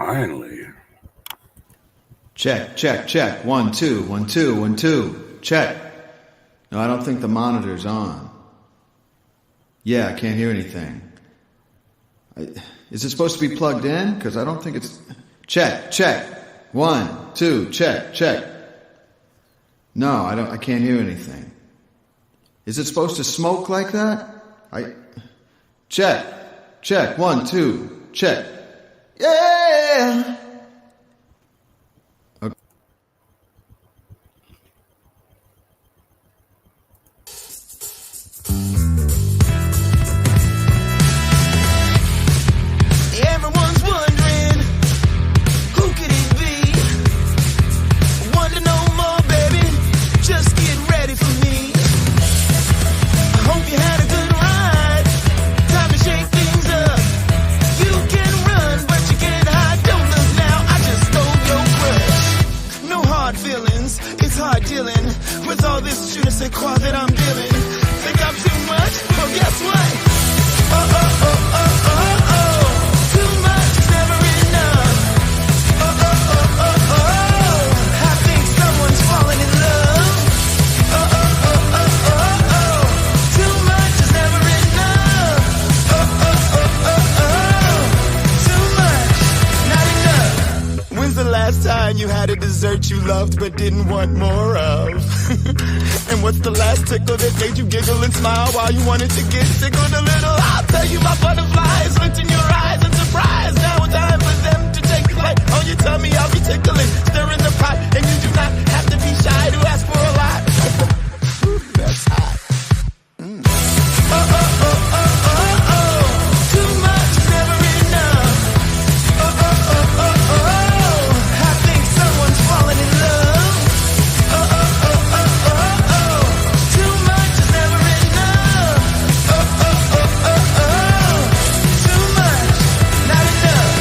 Finally. Check, check, check. 1, 2, 1, 2, 1, 2. Check. No, I don't think the monitor's on. Yeah, I can't hear anything. Is it supposed to be plugged in? Because I don't think it's... Check, check. 1, 2, check, check. No, I can't hear anything. Is it supposed to smoke like that? Check, check. 1, 2, check. Yeah! Okay. Everyone's wondering, who could it be? Want to know more, baby? Just get ready for me. I hope you had a good ride. Time to shake things up. You can run, but you can't hide. Don't look now, I just stole your crush. No hard feelings, it's hard dealing with all this je ne sais quoi that I'm dealing. Think I'm too much? Well, guess what? Oh, oh, oh, oh, oh, oh. Too much is never enough. Oh, oh, oh, oh, oh. I think someone's falling in love. Oh, oh, oh, oh, oh, oh. Too much is never enough. Oh, oh, oh, oh, oh. Too much, not enough. When's the last time you had a dessert you loved but didn't want more of? And what's the last tickle that made you giggle and smile while you wanted to get tickled a little? I'll tell you my butterflies looked in your eyes and surprise. Now it's time for them to take flight. On your tummy I'll be tickling, stirring the pot, and you do not have to be shy to ask for a lot. Ooh, that's hot. Oh, oh, oh, oh, oh, oh. Too much is never enough. Oh, oh, oh, oh, oh. I think someone's falling in love. Oh, oh, oh, oh, oh, oh. Too much is never enough. Oh, oh, oh, oh, oh. Too much, not enough.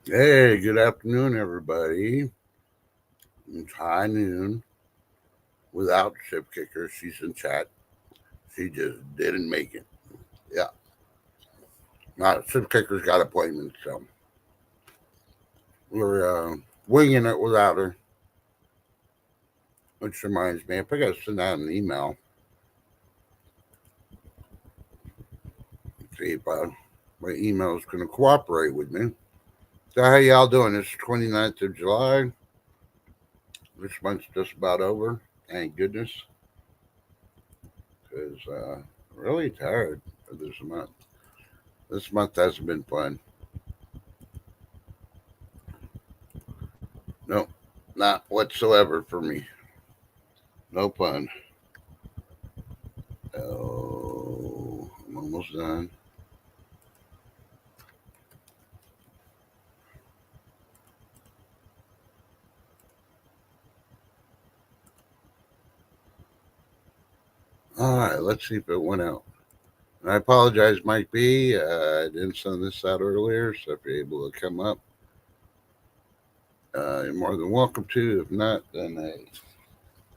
Hey, good afternoon, everybody. It's high noon without Ship Kicker. She's in chat. She just didn't make it. Yeah. Ship Kicker's got appointments, so we're winging it without her. Which reminds me, if I got to send out an email, see if my email is going to cooperate with me. So how y'all doing? It's 29th of July. This month's just about over. Thank goodness. Because I'm really tired of this month. This month hasn't been fun. No, not whatsoever for me. No fun. Oh, I'm almost done. All right, let's see if it went out. And I apologize, Mike B. I didn't send this out earlier, so if you're able to come up, you're more than welcome to. If not, then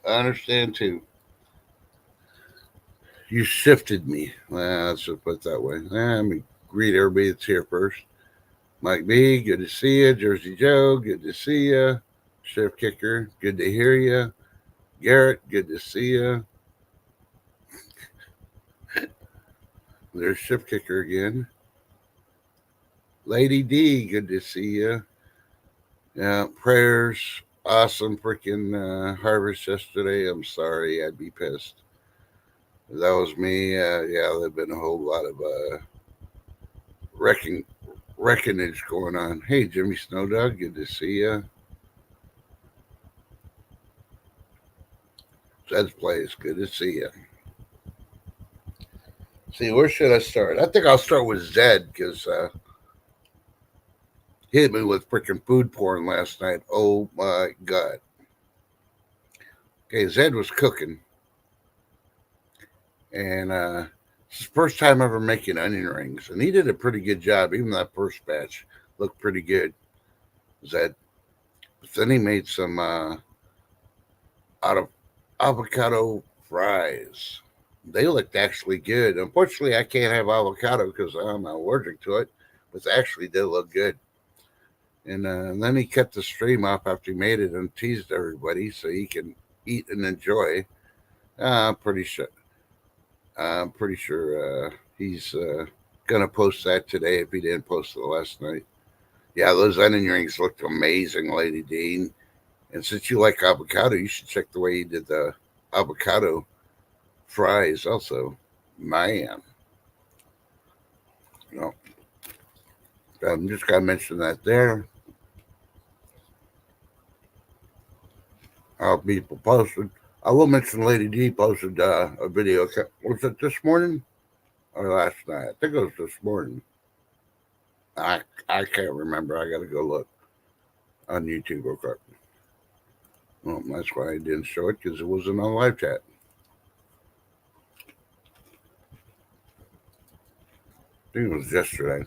I understand too. You shifted me. Let's just put it that way. Let me greet everybody that's here first. Mike B, good to see you. Jersey Joe, good to see you. Chef Kicker, good to hear you. Garrett, good to see you. There's Ship Kicker again. Lady D, good to see you. Yeah, prayers. Awesome freaking harvest yesterday. I'm sorry, I'd be pissed. That was me. Yeah, there's been a whole lot of reckonage going on. Hey, Jimmy Snowdog, good to see you. Zed's Place, good to see you. See, where should I start? I think I'll start with Zed because hit me with freaking food porn last night. Oh my God. Okay, Zed was cooking, and it's his first time ever making onion rings, and he did a pretty good job. Even that first batch looked pretty good, Zed. But then he made some out of avocado fries. They looked actually good. Unfortunately, I can't have avocado because I'm allergic to it, but they actually did look good. And then he cut the stream off after he made it and teased everybody so he can eat and enjoy. I'm pretty sure. I'm pretty sure he's gonna post that today if he didn't post it last night. Yeah, those onion rings looked amazing, Lady Dean. And since you like avocado, you should check the way he did the avocado fries. Also, man, you know, I'm just gonna mention that there. People posted. I will mention Lady D posted a video. Was it this morning or last night? I think it was this morning. I can't remember. I got to go look on YouTube real quick. Well, that's why I didn't show it because it wasn't on live chat. I think it was yesterday.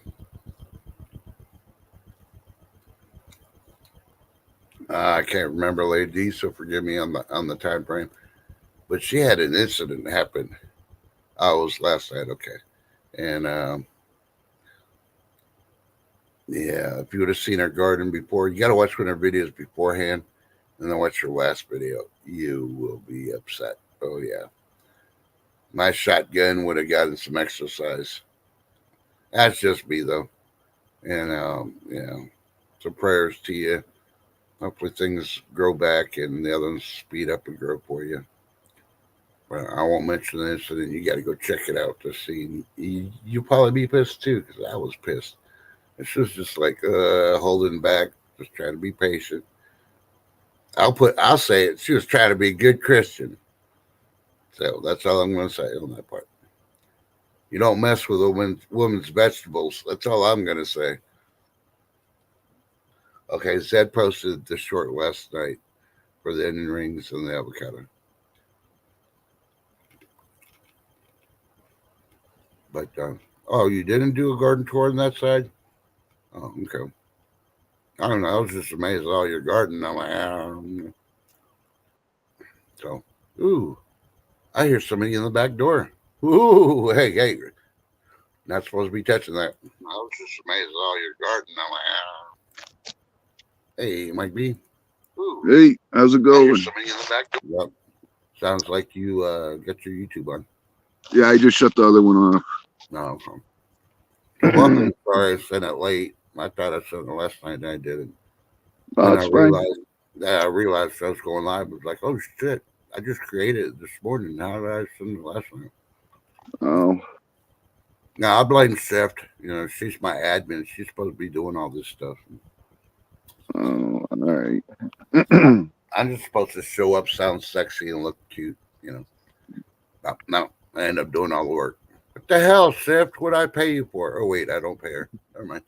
I can't remember Lady D, so forgive me on the time frame. But she had an incident happen. Oh, it was last night. Okay, and yeah, if you would have seen her garden before, you got to watch one of her videos beforehand, and then watch her last video. You will be upset. Oh yeah, my shotgun would have gotten some exercise. That's just me though, and yeah. So prayers to you. Hopefully things grow back and the others speed up and grow for you. But I won't mention the incident. You got to go check it out to see. You'll probably be pissed too because I was pissed. And she was just like holding back, just trying to be patient. I'll say it. She was trying to be a good Christian. So that's all I'm going to say on that part. You don't mess with a woman's vegetables. That's all I'm going to say. Okay, Zed posted the short last night for the onion rings and the avocado. But, oh, you didn't do a garden tour on that side? Oh, okay. I don't know. I was just amazed at all your garden. I'm like, so, ooh, I hear somebody in the back door. Ooh, hey, not supposed to be touching that. I was just amazed at all your garden. I'm like, hey, Mike B. Ooh. Hey, how's it going? Somebody in the back door. Yep. Sounds like you got your YouTube on. Yeah, I just shut the other one off. No, I'm sorry I sent it late. I thought I sent it last night and I didn't. Oh, it's fine. I realized I was going live. I was like, oh shit, I just created it this morning. How did I send it last night? Oh. Now I blame Seth. You know, she's my admin. She's supposed to be doing all this stuff. Oh, all right. I'm just supposed to show up, sound sexy, and look cute. You know. No, I end up doing all the work. What the hell, Seth? What'd I pay you for? Oh wait, I don't pay her. Never mind.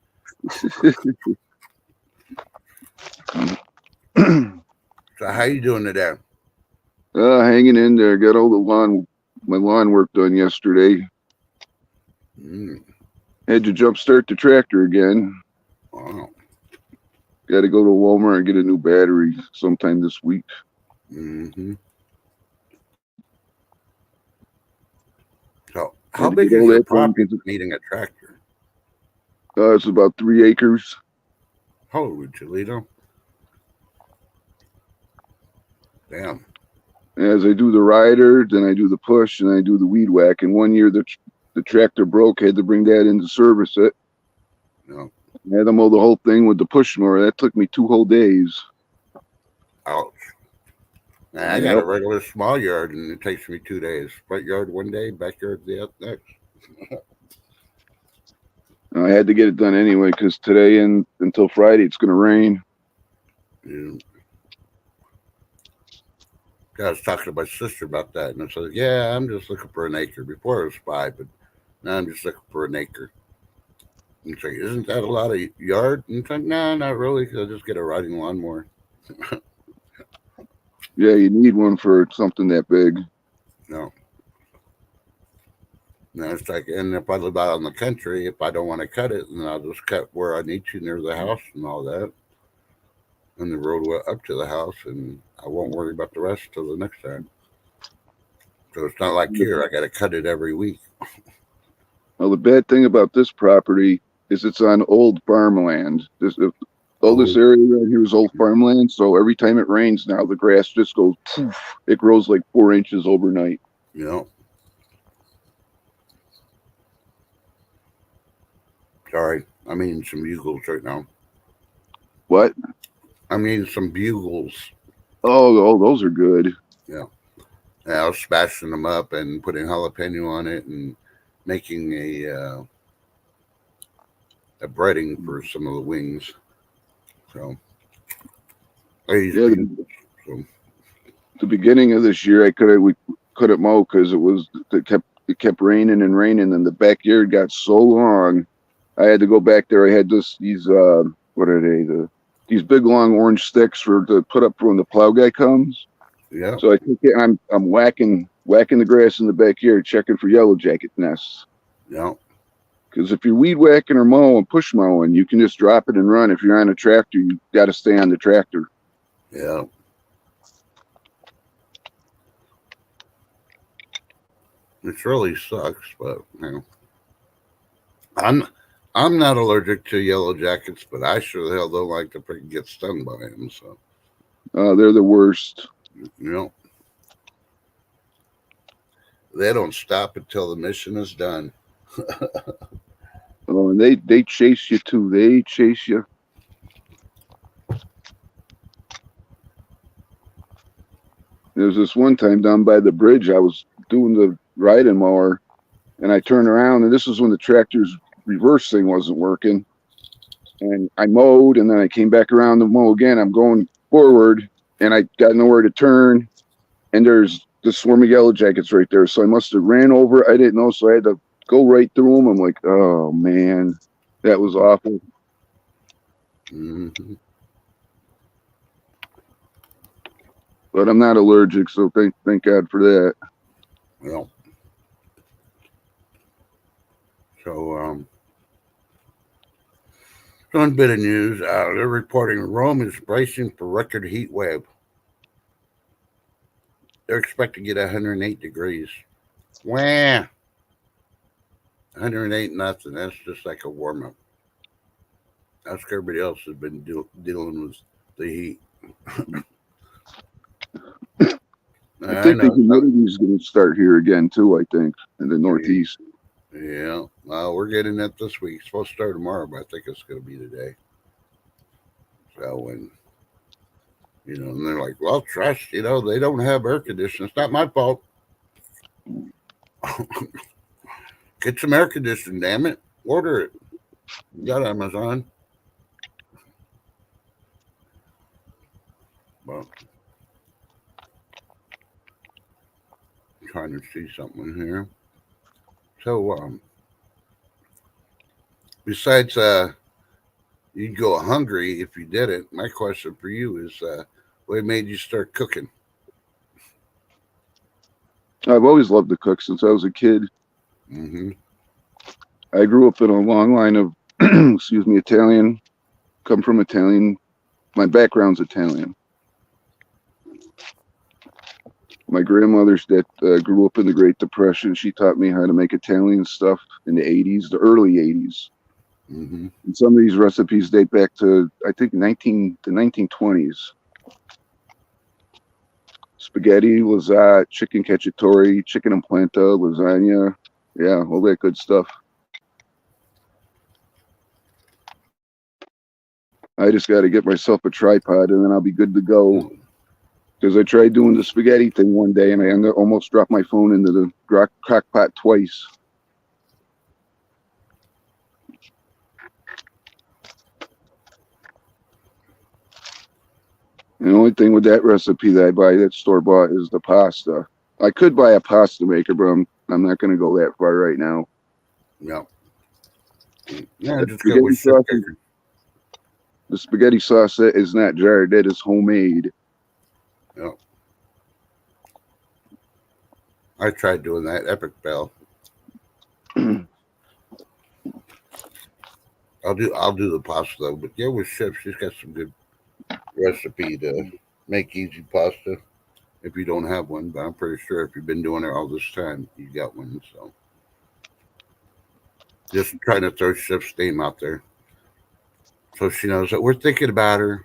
So how you doing today? Hanging in there. Got all my lawn work done yesterday. Had to jump start the tractor again. Wow. Got to go to Walmart and get a new battery sometime this week. Mm-hmm. So how big is your property needing a tractor? It's about 3 acres. Holy Toledo. Damn. As I do the rider, then I do the push, and I do the weed whack. And one year the tractor broke, had to bring that in to service it. No. I had to mow the whole thing with the push mower. That took me 2 whole days. Ouch. I got a regular small yard, and it takes me 2 days. Front yard one day, backyard the next. I had to get it done anyway because today and until Friday it's going to rain. Yeah. I was talking to my sister about that, and I said, "Yeah, I'm just looking for an acre." Before it was 5, but now I'm just looking for an acre. It's like, isn't that a lot of yard? And it's like, nah, not really, because I just get a riding lawnmower. Yeah, you need one for something that big. No. And it's like, and if I live out in the country, if I don't want to cut it, then I'll just cut where I need to near the house and all that, and the road up to the house, and I won't worry about the rest till the next time. So it's not like here, I got to cut it every week. Well, the bad thing about this property is it's on old farmland. All this area right here is old farmland, so every time it rains now, the grass just goes poof. It grows like 4 inches overnight. You know. Sorry, I'm eating some bugles right now. What? I'm eating some bugles. Oh, those are good. Yeah. And I was smashing them up and putting jalapeno on it and making a breading for some of the wings. So, Yeah, the beginning of this year, we couldn't mow because it kept raining and raining, and the backyard got so long. I had to go back there. I had these what are they? These big long orange sticks to put up for when the plow guy comes. yeah. So I think I'm whacking the grass in the backyard, checking for yellow jacket nests. Yeah. Because if you're weed whacking or mowing, push mowing, you can just drop it and run. If you're on a tractor, you got to stay on the tractor. Yeah. It really sucks, but you know, I'm not allergic to yellow jackets, but I sure the hell don't like to freaking get stung by them. So, They're the worst. you know, they don't stop until the mission is done. Oh, and they chase you too. They chase you. There's this one time down by the bridge, I was doing the riding mower, and I turned around, and this was when the tractor's reverse thing wasn't working. And I mowed, and then I came back around to mow again. I'm going forward, and I got nowhere to turn, and there's the swarm of yellow jackets right there. So I must have ran over. I didn't know, so I had to go right through them. I'm like, oh man, that was awful. Mm-hmm. But I'm not allergic, so thank God for that. Well, so one bit of news. They're reporting Rome is bracing for record heat wave. They're expecting to get 108 degrees. Wah! 108 nothing. That's just like a warm up. That's everybody else has been dealing with the heat. I think the humidity is going to start here again too. I think in the Northeast. Yeah, well, we're getting it this week. It's supposed to start tomorrow, but I think it's going to be today. So when and they're like, "Well, trust, they don't have air conditioning. It's not my fault. Get some air conditioning, damn it! Order it. You got Amazon." Well, I'm trying to see something here. So, besides, you'd go hungry if you did it. My question for you is, what made you start cooking? I've always loved to cook since I was a kid. Mm-hmm. I grew up in a long line of, Italian. Come from Italian. My background's Italian. My grandmother's that grew up in the Great Depression. She taught me how to make Italian stuff in the 80s, the early 80s. Mm-hmm. And some of these recipes date back to, I think, the 1920s. Spaghetti, lasagna, chicken cacciatore, chicken and planta, lasagna. Yeah, all that good stuff. I just got to get myself a tripod and then I'll be good to go. Because I tried doing the spaghetti thing one day and I almost dropped my phone into the crock pot twice. And the only thing with that recipe that I buy that store bought is the pasta. I could buy a pasta maker, but I'm not going to go that far right now. Yeah. Yeah, The just go with spaghetti chip sauce, kicker. the spaghetti sauce that is not jarred. That is homemade. Yeah. I tried doing that. Epic Bell. I'll do the pasta though, but yeah, with Chef, she's got some good recipe to make easy pasta. If you don't have one, but I'm pretty sure if you've been doing it all this time, you got one. So just trying to throw Chef's name out there so she knows that we're thinking about her.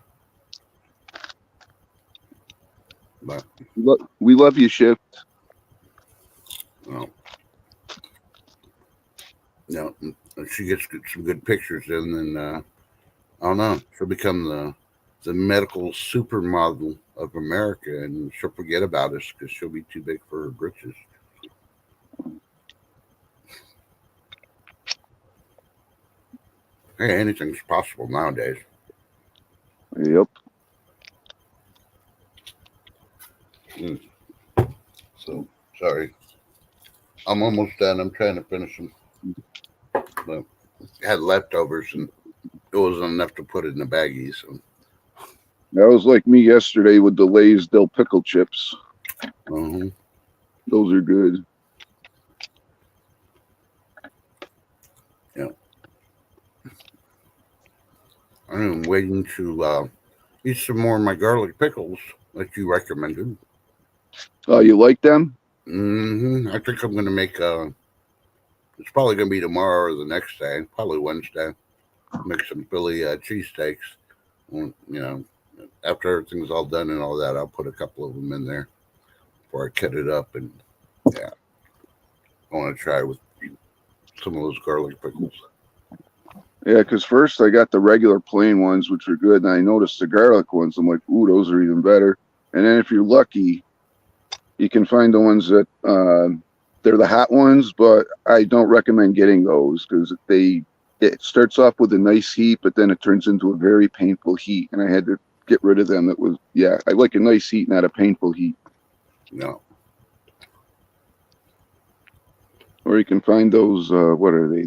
But We love you, Chef. well, you know, if she gets some good pictures in, then I don't know. She'll become the medical supermodel of America, and she'll forget about us because she'll be too big for her britches. Hey, anything's possible nowadays. Yep. So sorry, I'm almost done. I'm trying to finish them, but I had leftovers and it wasn't enough to put it in the baggie. So That was like me yesterday with the Lay's dill pickle chips. uh-huh. Those are good. Yeah, I'm waiting to eat some more of my garlic pickles like you recommended. Oh, you like them? I think I'm gonna make it's probably gonna be tomorrow or the next day, probably Wednesday. Make some Philly cheesesteaks. You know, after everything's all done and all that, I'll put a couple of them in there before I cut it up. And yeah, I want to try with some of those garlic pickles. Yeah, because first I got the regular plain ones, which are good, and I noticed the garlic ones. I'm like, ooh, those are even better. And then if you're lucky, you can find the ones that they're the hot ones, but I don't recommend getting those because it starts off with a nice heat, but then it turns into a very painful heat, and I had to get rid of them. I like a nice heat, not a painful heat. No, Or you can find those. What are they?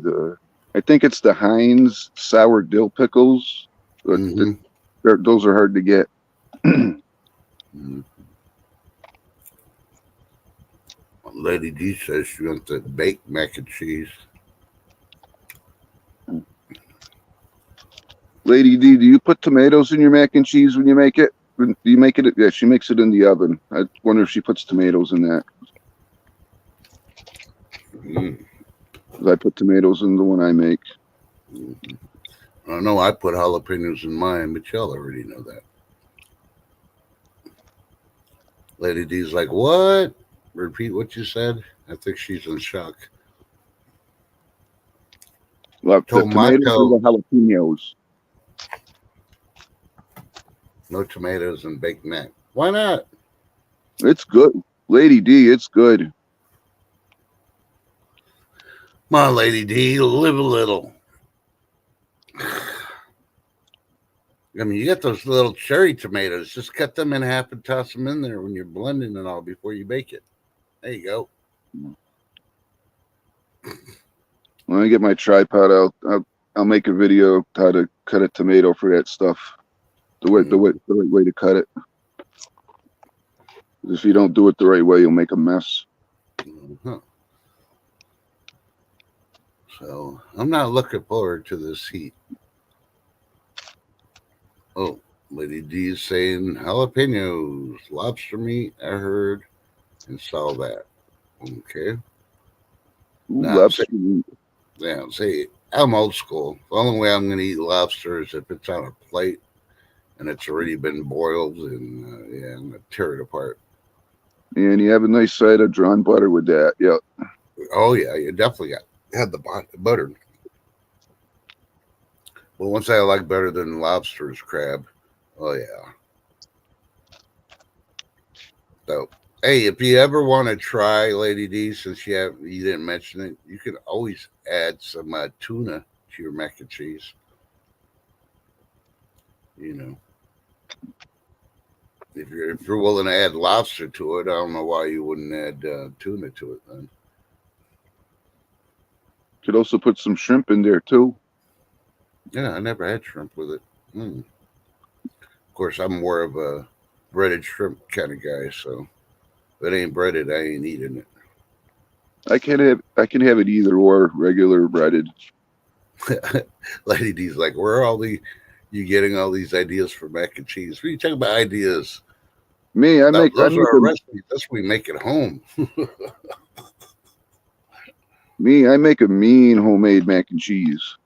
I think it's the Heinz sour dill pickles. But Mhm. those are hard to get. Mhm. Lady D says she wants the baked mac and cheese. Lady D, do you put tomatoes in your mac and cheese when you make it? Do you make it? Yeah, she makes it in the oven. I wonder if she puts tomatoes in that. Mm. 'Cause I put tomatoes in the one I make. Mhm. I know I put jalapenos in mine, but y'all already know that. Lady D's like, what? Repeat what you said. I think she's in shock. Well, the tomatoes or the Tomato, jalapenos? no tomatoes and baked mac. Why not? It's good. Lady D, it's good. Come on, Lady D, live a little. I mean, you get those little cherry tomatoes. Just cut them in half and toss them in there when you're blending and all before you bake it. There you go. When I get my tripod out, I'll make a video how to cut a tomato for that stuff. The right way to cut it. If you don't do it the right way, you'll make a mess. Uh-huh. So I'm not looking forward to this heat. Oh, Lady D is saying jalapenos, lobster meat. I heard and saw that. Okay. Ooh, Now, lobster meat. yeah, see, I'm old school. The only way I'm going to eat lobster is if it's on a plate and it's already been boiled, and I'm going to tear it apart. And you have a nice side of drawn butter with that. Yeah. Oh yeah, you definitely had the butter. Well, one thing I like better than lobster is crab. Oh yeah. So hey, if you ever want to try Lady D, since you didn't mention it, you can always add some tuna to your mac and cheese. You know, if you're willing to add lobster to it, I don't know why you wouldn't add tuna to it then. Could also put some shrimp in there too. Yeah, I never had shrimp with it. Mm. Of course, I'm more of a breaded shrimp kind of guy, so if it ain't breaded, I ain't eating it. I can have it either or, regular or breaded. Lady D's like, where are all the you getting all these ideas for mac and cheese? What are you talking about ideas? Me, Those are our recipes. That's what we make at home. I make a mean homemade mac and cheese.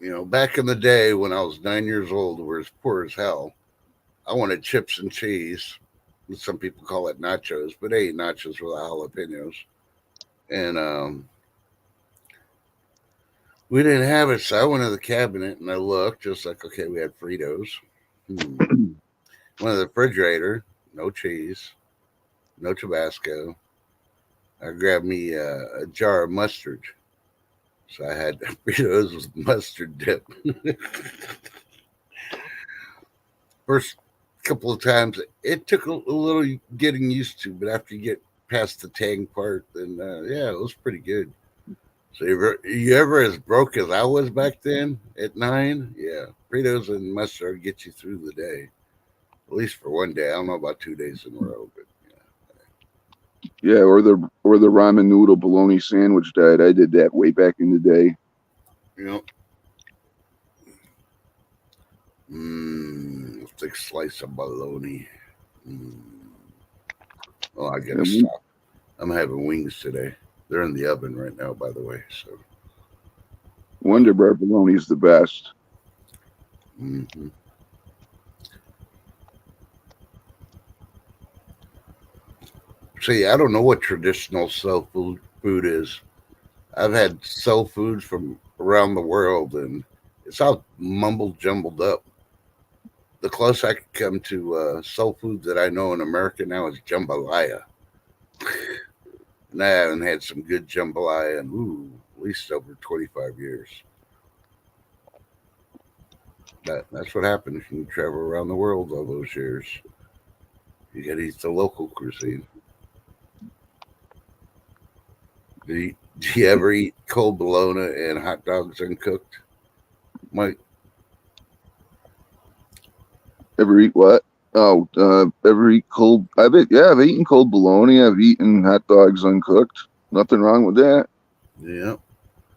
You know, back in the day when I was 9 years old, we were as poor as hell. I wanted chips and cheese. Some people call it nachos, but they ain't nachos with jalapenos. And we didn't have it, so I went to the cabinet and I looked, just like, okay, we had Fritos. Went to the refrigerator, no cheese, no Tabasco. I grabbed me a jar of mustard. So I had Fritos with mustard dip. First couple of times, it took a little getting used to, but after you get past the tang part, then yeah, it was pretty good. So you ever as broke as I was back then at 9? Yeah, Fritos and mustard get you through the day, at least for one day. I don't know about 2 days in a row, but Yeah, or the ramen noodle bologna sandwich diet. I did that way back in the day. you know, a thick slice of bologna. Mm. Oh, I gotta And stop. I'm having wings today. They're in the oven right now, by the way. So, Wonder Bread bologna is the best. mhm. See, I don't know what traditional soul food is. I've had soul foods from around the world, and it's all mumbled jumbled up. The closest I could come to soul food that I know in America now is jambalaya, and I haven't had some good jambalaya in at least over 25 years. That's what happens when you travel around the world all those years. You got to eat the local cuisine. Do you ever eat cold bologna and hot dogs uncooked? Mike, Ever eat what? Oh, ever eat cold? I've eaten cold bologna. I've eaten hot dogs uncooked. Nothing wrong with that. yeah.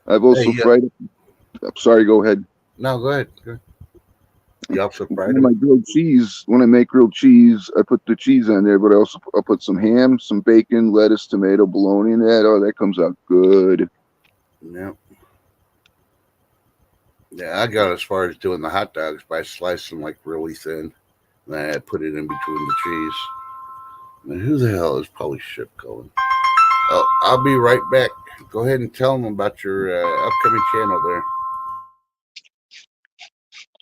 I've Hey, also yeah. fried. I'm sorry. Go ahead. No, go ahead. Go ahead. You also fried When them? I grilled cheese, when I make grilled cheese, I put the cheese on there, but I'll put some ham, some bacon, lettuce, tomato, bologna in that. Oh, that comes out good. Yeah. Yeah, I got as far as doing the hot dogs by slicing them like really thin. And I put it in between the cheese. And who the hell is probably ship calling? Oh, I'll be right back. Go ahead and tell them about your upcoming channel there.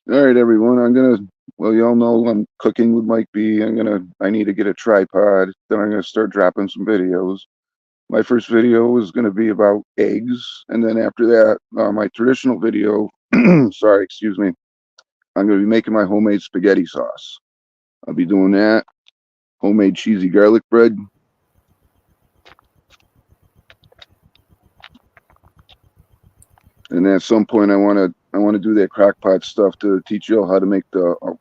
All right, everyone. Well, y'all know I'm cooking with Mike B. I need to get a tripod. Then I'm gonna start dropping some videos. My first video is gonna be about eggs, and then after that, my traditional video. Sorry, excuse me. I'm gonna be making my homemade spaghetti sauce. I'll be doing that. Homemade cheesy garlic bread. And at some point, I want to do that crock pot stuff to teach you all how to make the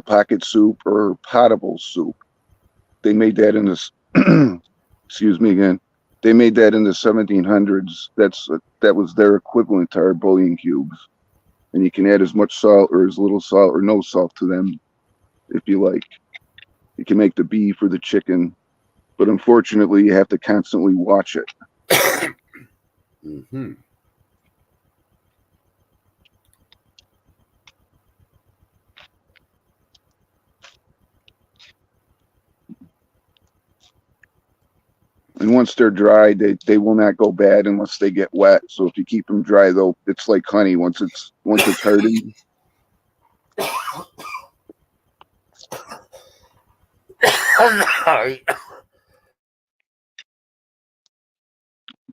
pocket soup or potable soup. They made that in this. Excuse me again. They made that in the 1700s. That was their equivalent to our bouillon cubes. And you can add as much salt or as little salt or no salt to them if you like. You can make the beef or the chicken, but unfortunately, you have to constantly watch it. Mm-hmm. And once they're dry, they will not go bad unless they get wet. So if you keep them dry, though, it's like honey. Once it's hardened.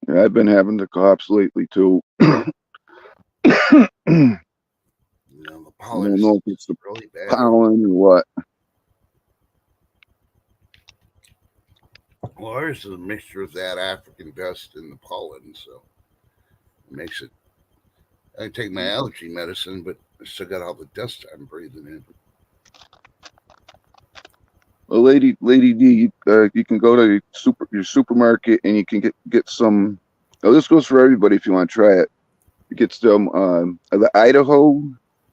Yeah, I've been having the coughs lately too. I don't The pollen know if it's the really bad. pollen or what. Well, ours is a mixture of that African dust and the pollen, so Makes it. I take my allergy medicine, but I still got all the dust I'm breathing in. Well, Lady D, you can go to your supermarket and you can get some. Oh, this goes for everybody if you want to try it. You get some the Idaho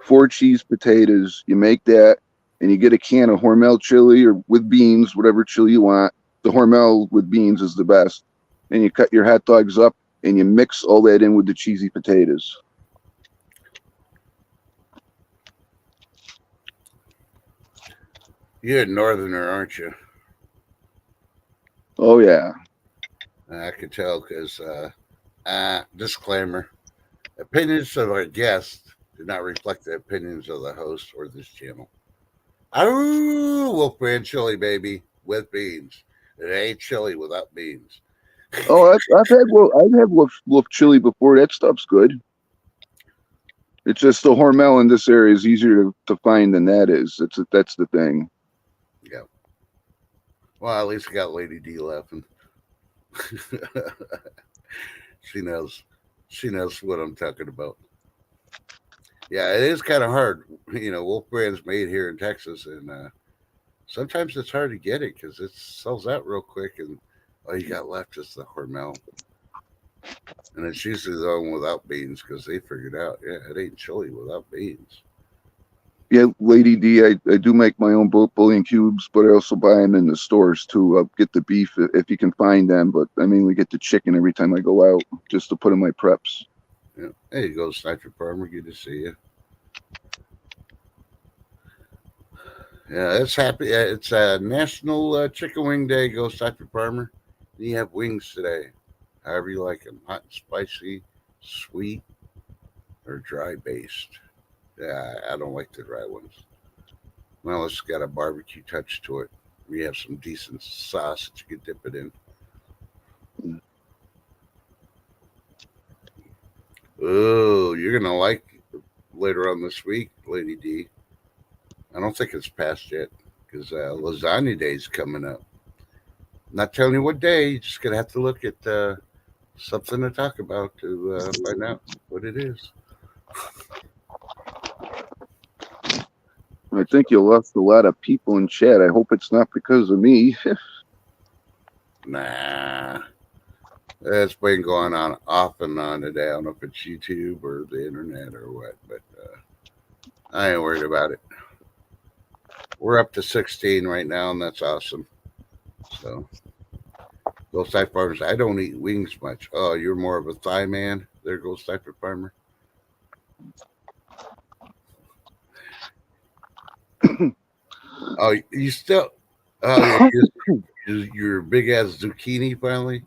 4-cheese potatoes. You make that, and you get a can of Hormel chili or with beans, whatever chili you want. The Hormel with beans is the best. And you cut your hot dogs up and you mix all that in with the cheesy potatoes. You're a northerner, aren't you? Oh yeah. I could tell because, disclaimer, opinions of our guests do not reflect the opinions of the host or this channel. Oh, Wolf Brand chili, baby, with beans. It ain't chili without beans. Oh, I've had wolf chili before. That stuff's good. It's just the Hormel in this area is easier to find than that is. That's the thing. Yeah. Well, at least I got Lady D laughing. She knows what I'm talking about. Yeah, it is kind of hard. Wolf Brand's made here in Texas, and sometimes it's hard to get it because it sells out real quick, and all you got left is the Hormel. And it's usually the one without beans because they figured out, it ain't chili without beans. Yeah, Lady D, I do make my own bouillon cubes, but I also buy them in the stores too. I'll get the beef if you can find them, but I mainly get the chicken every time I go out just to put in my preps. Yeah. There you go, Sniper Farmer. Good to see you. Yeah, it's happy. It's National Chicken Wing Day. Go Sniper Farmer. You have wings today, however you like them: hot and spicy, sweet, or dry based. Yeah, I don't like the dry ones. Well, it's got a barbecue touch to it. We have some decent sauce that you can dip it in. Oh, you're gonna like later on this week, Lady D. I don't think it's past yet because Lasagna Day is coming up. Not telling you what day. You're just gonna have to look at something to talk about to find out what it is. I think you lost a lot of people in chat. I hope it's not because of me. Nah, it's been going on off and on today. I don't know if it's YouTube or the internet or what, but I ain't worried about it. We're up to 16 right now, and that's awesome. So, Ghost Type Farmers, I don't eat wings much. Oh, you're more of a thigh man? There goes Type Farmer. Oh, you still? Oh, your big ass zucchini finally?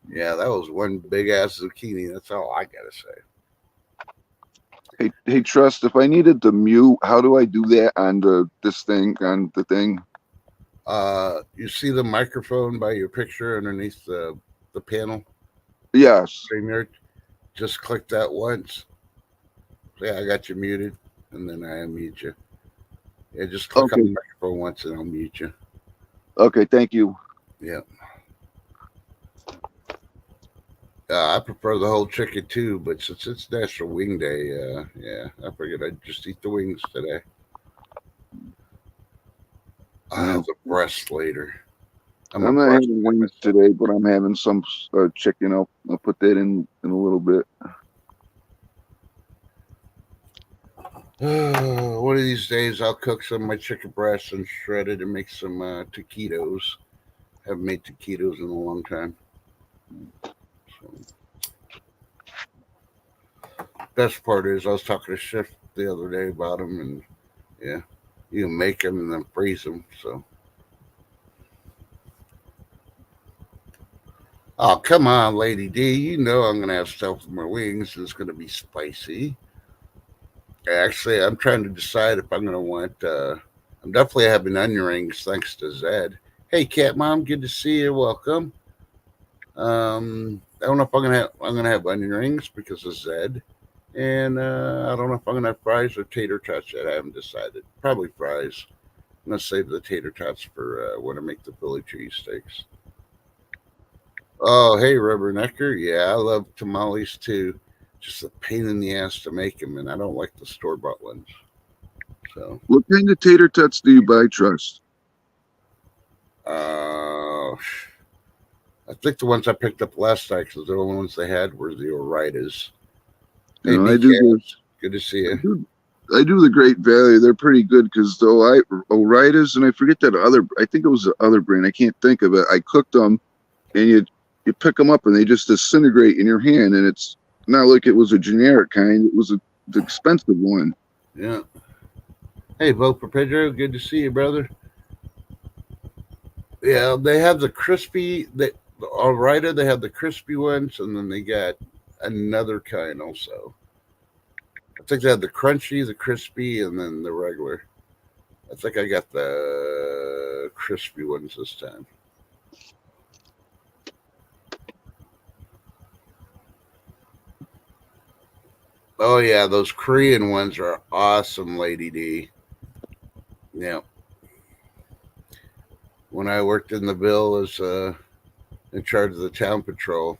Yeah, that was one big ass zucchini. That's all I gotta say. Hey, Trust. If I needed to mute, how do I do that on the thing? You see the microphone by your picture underneath the panel? Yes. StreamYard? Just click that once. Yeah, I got you muted, and then I unmute you. Yeah, just click on the microphone once, and I'll mute you. Okay, thank you. Yeah. I prefer the whole chicken too, but since it's National Wing Day, yeah, I figured I'd just eat the wings today. I'll have the breast later. I'm not having wings today, but I'm having some chicken. I'll put that in a little bit. One of these days, I'll cook some of my chicken breasts and shred it and make some taquitos. Haven't made taquitos in a long time. So. Best part is, I was talking to Chef the other day about them, and yeah, you can make them and then freeze them. So, oh come on, Lady D, you know I'm gonna have stuff with my wings. And it's gonna be spicy. Actually, I'm trying to decide if I'm gonna want. I'm definitely having onion rings thanks to Zed. Hey, Cat Mom, good to see you. Welcome. I don't know if I'm gonna have onion rings because of Zed. And I don't know if I'm going to have fries or tater tots yet. I haven't decided. Probably fries. I'm going to save the tater tots for when I make the Philly cheesesteaks. Oh, hey, Rubbernecker. Yeah, I love tamales too. just a pain in the ass to make them, and I don't like the store-bought ones. So, What kind of tater tots do you buy, Trust? I think the ones I picked up last night, because the only ones they had were the Oritas. Hey, I BK, do good to see you. I do the Great Value. They're pretty good because Oritas, and I forget that other. I think it was the other brand. I can't think of it. I cooked them, and you pick them up, and they just disintegrate in your hand, and it's not like it was a generic kind. It was the expensive one. Yeah. Hey, vote for Pedro. Good to see you, brother. Yeah, they have the crispy. The Orita, they have the crispy ones, and then they got another kind also. I think they had the crunchy, the crispy, and then the regular. I think I got the crispy ones this time. Oh yeah, those Korean ones are awesome, Lady D. Yeah. When I worked in the Ville as in charge of the town patrol,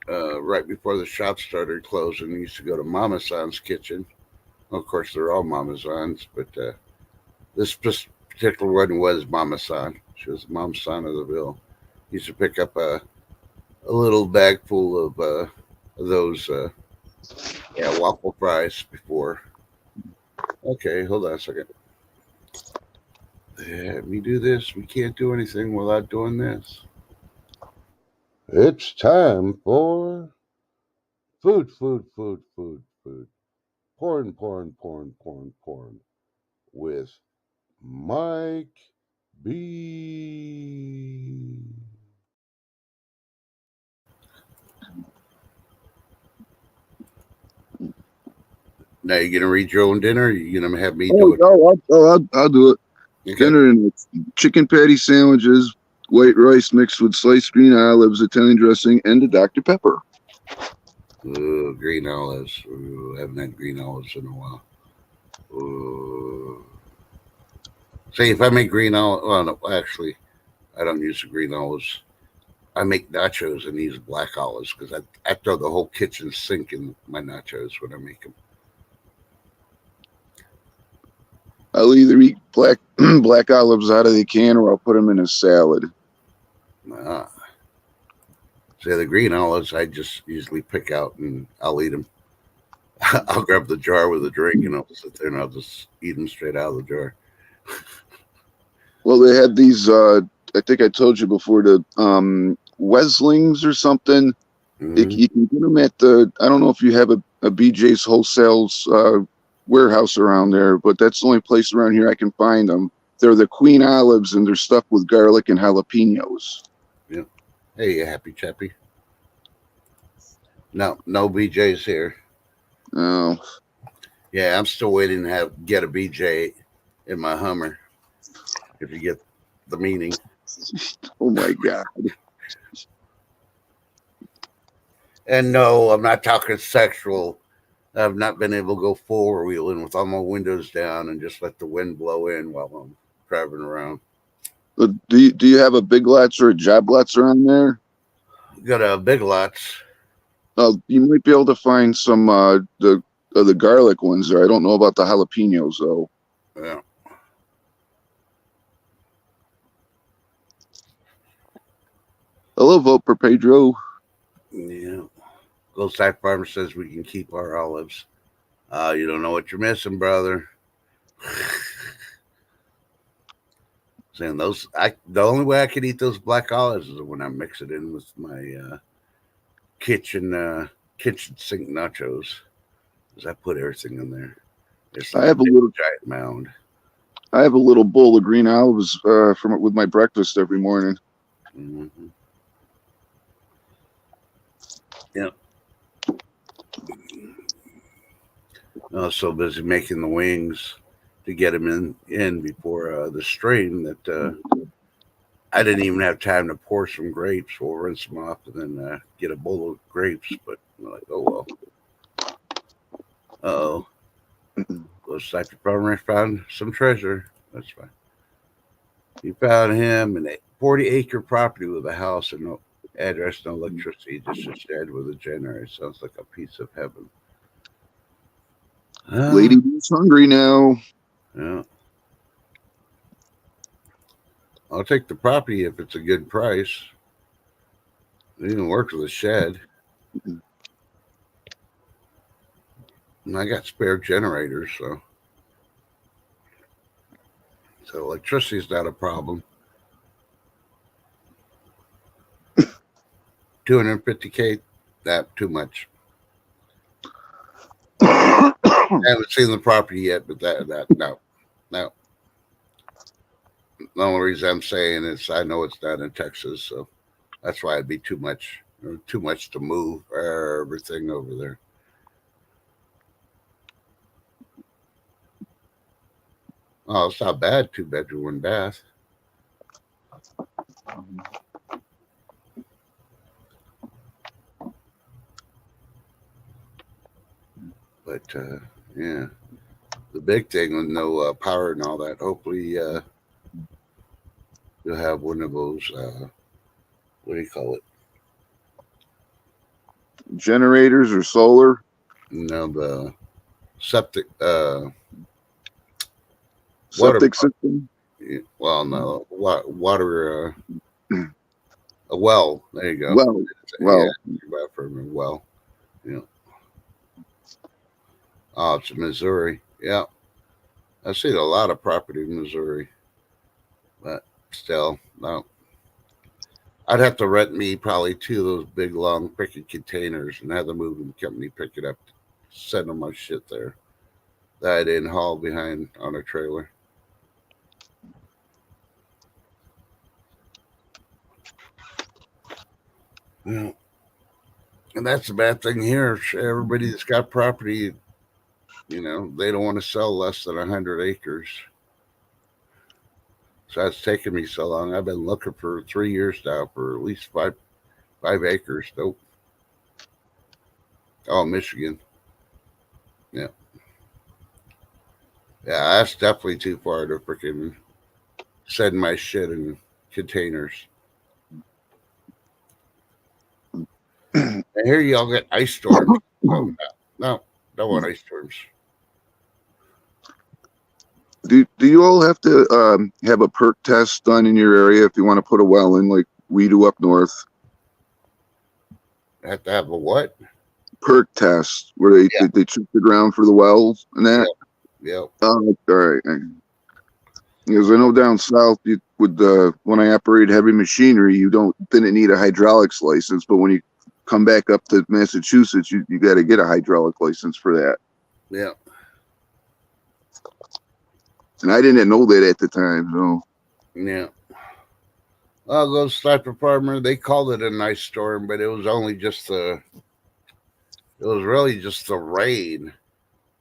right before the shop started closing, we used to go to Mama San's kitchen. Well, of course, they're all Mama San's, but this particular one was Mama San. She was Mama San of the Ville. Used to pick up a little bag full of those waffle fries before. Okay, hold on a second. Let me do this. We can't do anything without doing this. It's time for food. Porn with Mike B. Now you gonna read your own dinner? Or you gonna have me do it? I'll do it. Okay. Dinner and chicken patty sandwiches, white rice mixed with sliced green olives, Italian dressing, and a Dr. Pepper. Ooh, green olives. Ooh, I haven't had green olives in a while. Ooh. See, if I make green olives, well, no, actually, I don't use the green olives. I make nachos and use black olives because I throw the whole kitchen sink in my nachos when I make them. I'll either eat black olives out of the can or I'll put them in a salad. See, the green olives I just usually pick out and I'll eat them. I'll grab the jar with a drink and I'll sit there and I'll just eat them straight out of the jar. Well, they had these, I think I told you before, the Weslings or something. Mm-hmm. You can get them at I don't know if you have a BJ's Wholesale's warehouse around there, but that's the only place around here I can find them. They're the Queen Olives and they're stuffed with garlic and jalapenos. Yeah. Hey, you happy chappy? No BJ's here. Oh. Yeah, I'm still waiting to get a BJ in my Hummer. If you get the meaning. Oh my God. And no, I'm not talking sexual. I've not been able to go four wheeling with all my windows down and just let the wind blow in while I'm driving around. Do you have a Big Lots or a Job Lots around there? Got a Big Lots. You might be able to find some the garlic ones there. I don't know about the jalapenos though. Yeah. Hello, vote for Pedro. Yeah. Gold Side Farmer says we can keep our olives. You don't know what you're missing, brother. Saying the only way I can eat those black olives is when I mix it in with my kitchen sink nachos. Because I put everything in there. It's like I have a little giant mound. I have a little bowl of green olives with my breakfast every morning. Mm-hmm. Yep. I was so busy making the wings to get them in before the stream that I didn't even have time to pour some grapes. We'll rinse them off and then get a bowl of grapes. But I'm like, oh well. Uh-oh. Looks like the farmer found some treasure. That's fine. He found him an 40-acre property with a house and Address, no electricity, just a shed with a generator. Sounds like a piece of heaven. Lady is hungry now. Yeah. I'll take the property if it's a good price. It even works with a shed. And I got spare generators, so electricity is not a problem. 250K, that too much. I haven't seen the property yet, but that no. The only reason I'm saying is I know it's not in Texas, so that's why it'd be too much to move everything over there. Oh, it's not bad. 2-bedroom, 1 bath. But yeah, the big thing with no power and all that. Hopefully, you'll have one of those. What do you call it? Generators or solar? The septic. Septic system? Well, no, water. A well. There you go. Well. Yeah, from a well. Yeah. Oh, it's Missouri. Yeah. I've seen a lot of property in Missouri, but still, no. I'd have to rent me probably 2 of those big, long, freaking containers and have the moving company pick it up, send them my shit there that I didn't haul behind on a trailer. Yeah. And that's the bad thing here. Everybody that's got property, they don't want to sell less than 100 acres. So that's taken me so long. I've been looking for 3 years now for at least 5 acres. Nope. Oh, Michigan. Yeah. Yeah, that's definitely too far to freaking send my shit in containers. And here y'all get ice storms. No, don't want ice storms. Do you all have to have a perk test done in your area if you want to put a well in like we do up north? Have to have a what? Perk test where they check the ground for the wells and that. Yep. Oh, all right. Because I know down south, when I operate heavy machinery, you didn't need a hydraulics license, but when you come back up to Massachusetts, you got to get a hydraulic license for that. Yeah. And I didn't know that at the time, so. Yeah. I'll go Sniper Farmer. They called it a nice storm, but it was only just it was really just the rain.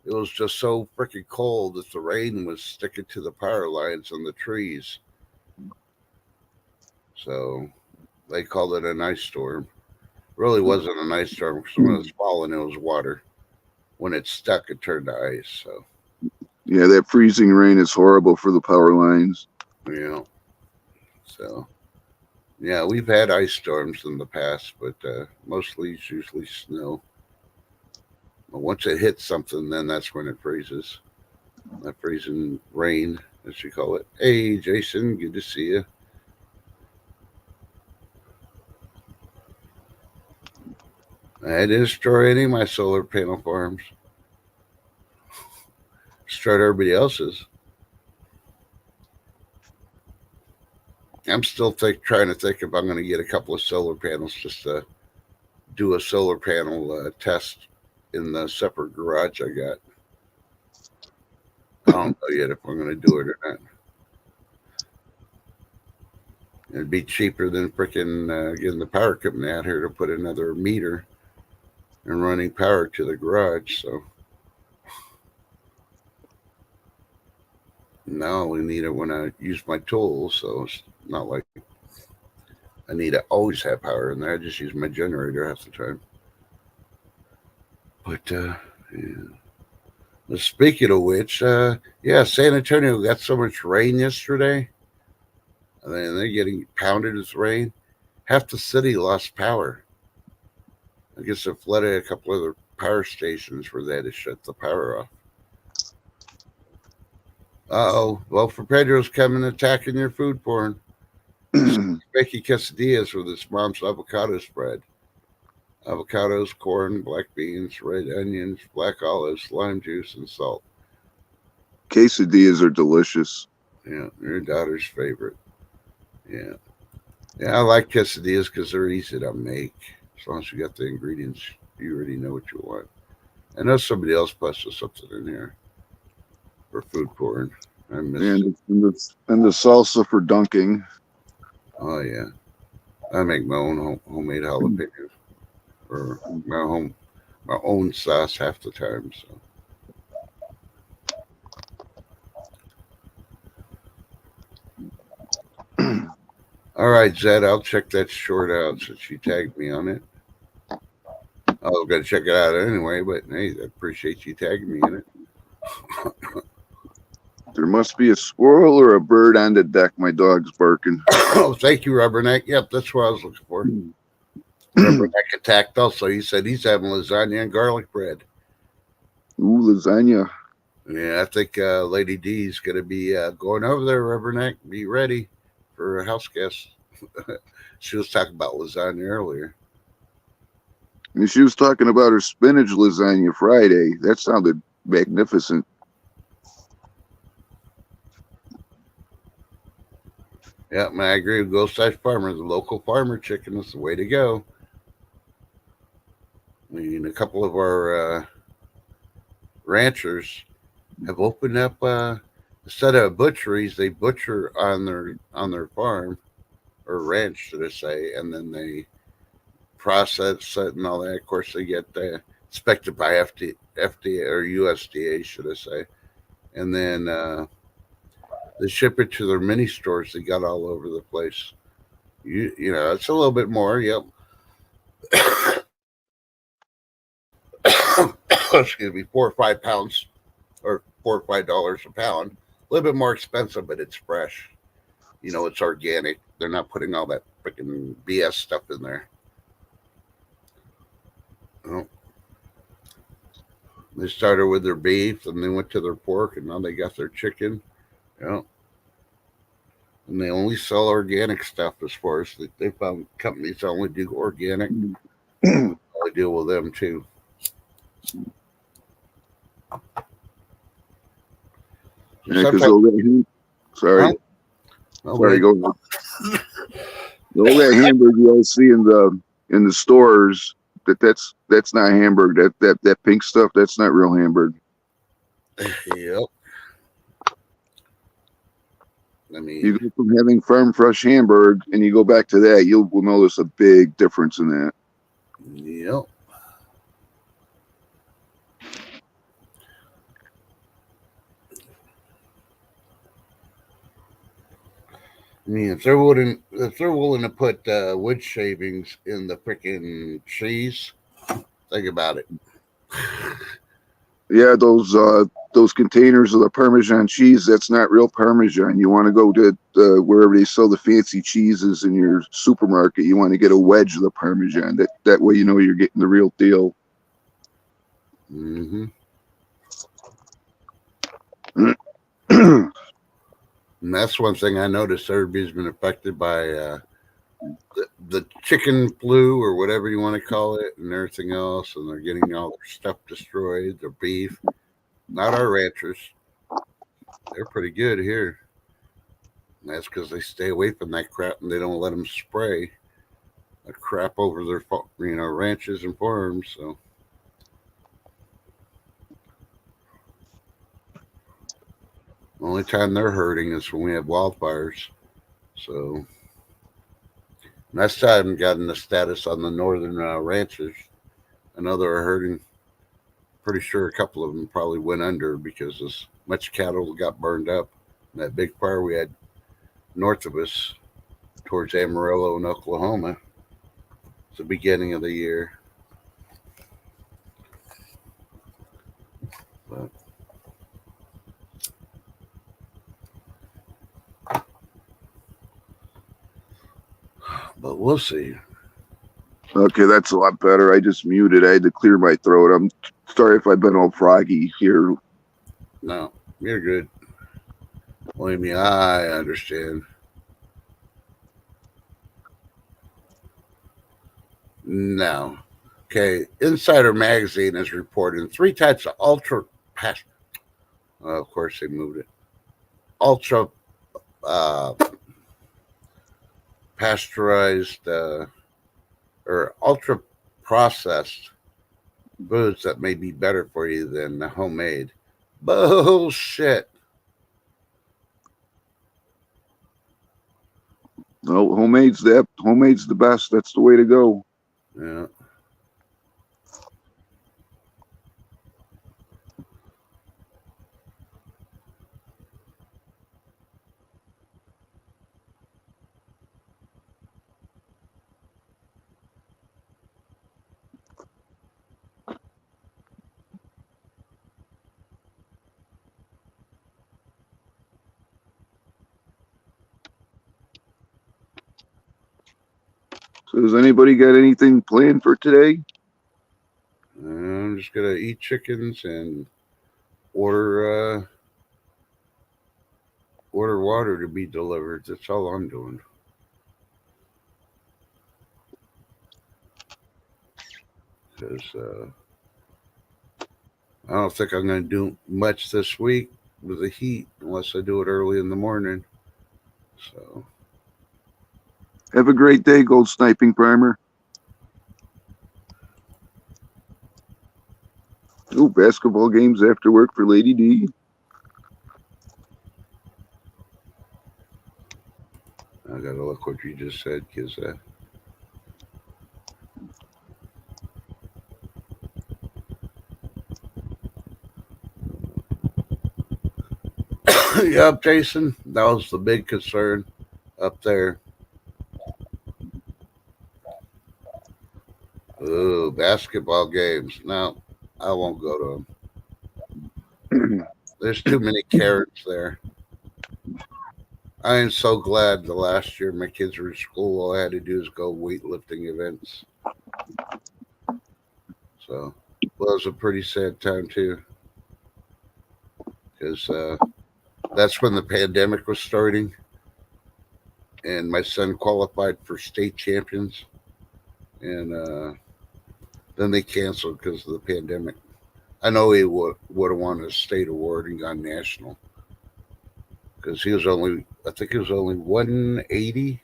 It was just so freaking cold that the rain was sticking to the power lines and the trees. So they called it a nice storm. Really wasn't a nice storm because when it was falling, it was water. When it stuck, it turned to ice. So. Yeah, that freezing rain is horrible for the power lines. Yeah. So, yeah, we've had ice storms in the past, but mostly it's usually snow. But once it hits something, then that's when it freezes. That freezing rain, as you call it. Hey, Jason, good to see you. I didn't destroy any of my solar panel farms. Destroyed everybody else's. I'm still trying to think if I'm going to get a couple of solar panels just to do a solar panel test in the separate garage I got. I don't know yet if I'm going to do it or not. It'd be cheaper than freaking getting the power company out here to put another meter and running power to the garage. So now I only need it when I use my tools. So it's not like I need to always have power in there. I just use my generator half the time. But yeah. Well, speaking of which, yeah, San Antonio got so much rain yesterday. I mean, they're getting pounded with rain. half the city lost power. I guess it flooded a couple other power stations where they had to shut the power off. Uh-oh. Well, for Pedro's coming attacking your food porn. Becky quesadillas with his mom's avocado spread. Avocados, corn, black beans, red onions, black olives, lime juice, and salt. Quesadillas are delicious. Yeah, your daughter's favorite. Yeah. Yeah, I like quesadillas because they're easy to make. As long as you got the ingredients, you already know what you want. I know somebody else posted something in here for food porn. I missed it. And the salsa for dunking. Oh, yeah. I make my own homemade jalapenos. Or my own sauce half the time. So. All right, Zed, I'll check that short out since you tagged me on it. I was going to check it out anyway, but hey, I appreciate you tagging me in it. There must be a squirrel or a bird on the deck. My dog's barking. Oh, thank you, Rubberneck. Yep, that's what I was looking for. Rubberneck attacked also. He said he's having lasagna and garlic bread. Ooh, lasagna. Yeah, I think Lady D's going to be going over there, Rubberneck. Be ready for a house guest. She was talking about lasagna earlier. And she was talking about her spinach lasagna Friday. That sounded magnificent. Yeah, I agree with Ghost Size Farmer. The local farmer chicken is the way to go. I mean, a couple of our ranchers have opened up instead of butcheries, they butcher on their farm or ranch, should I say, and then they process it and all that. Of course, they get inspected by FDA or USDA, should I say, and then they ship it to their mini stores. They got all over the place. You know, it's a little bit more. Yep. Excuse me, 4 or 5 pounds, or $4 or $5 a pound. A little bit more expensive, but it's fresh. You know, it's organic. They're not putting all that freaking BS stuff in there. Oh. They started with their beef, and they went to their pork, and now they got their chicken. Yeah. And they only sell organic stuff as far as they found companies that only do organic. I deal with them too. Yeah, sorry. Sorry, go ahead. All that hamburger you'll see in the stores, that's not hamburger. That pink stuff, that's not real hamburger. Yep. I mean, You go from having farm fresh hamburger and you go back to that, you'll notice a big difference in that. yep. I mean, if they're willing to put wood shavings in the freaking cheese, think about it. Yeah, those containers of the Parmesan cheese, that's not real Parmesan. You want to go to wherever they sell the fancy cheeses in your supermarket. You want to get a wedge of the Parmesan. That way you know you're getting the real deal. Mm-hmm. And that's one thing I noticed. Everybody's been affected by the chicken flu or whatever you want to call it, and everything else, and they're getting all their stuff destroyed. Their beef, not our ranchers. They're pretty good here. And that's because they stay away from that crap and they don't let them spray that crap over their ranches and farms. So. The only time they're hurting is when we have wildfires. So and I still haven't gotten the status on the northern ranches. I know they're hurting. Pretty sure a couple of them probably went under because as much cattle got burned up. And that big fire we had north of us towards Amarillo in Oklahoma. It's the beginning of the year. But we'll see. Okay, that's a lot better. I just muted. I had to clear my throat. I'm sorry if I've been all froggy here. No, you're good. Believe me, I understand. No. Okay, Insider Magazine is reporting 3 types of of course they moved it. Ultra pasteurized or ultra processed foods that may be better for you than the homemade. Bullshit. No, homemade's the best. That's the way to go. Yeah. So has anybody got anything planned for today? I'm just gonna eat chickens and order water to be delivered. That's all I'm doing. Because I don't think I'm going to do much this week with the heat unless I do it early in the morning. So, Have a great day, Gold Sniping Primer. Oh, basketball games after work for Lady D. I got to look what you just said because yep, Jason, that was the big concern up there. Oh, basketball games. No, I won't go to them. There's too many carrots there. I am so glad the last year my kids were in school, all I had to do is go weightlifting events. So it was a pretty sad time too. Because that's when the pandemic was starting. And my son qualified for state champions. And then they canceled because of the pandemic. I know he would have won a state award and gone national. Because I think he was only 180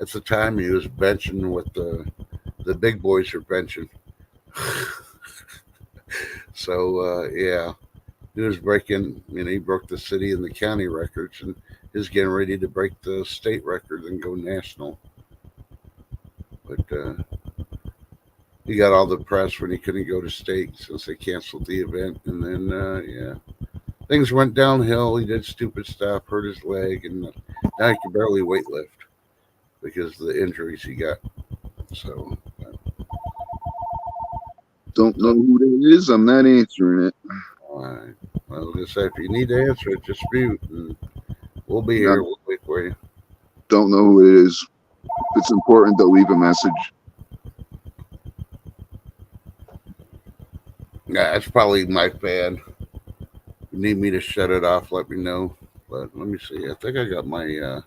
at the time. He was benching what the big boys are benching. So, yeah, he was breaking, he broke the city and the county records, and he's getting ready to break the state record and go national. But he got all the press when he couldn't go to state since they canceled the event. And then, yeah, things went downhill. He did stupid stuff, hurt his leg, and now he can barely weightlift because of the injuries he got. So, Don't know who that is. I'm not answering it. all right. I was going to say, if you need to answer it, just mute, and we'll be here. We'll wait for you. Don't know who it is. If it's important, they'll leave a message. Yeah, it's probably my fan. If you need me to shut it off, let me know. But let me see. I think I got my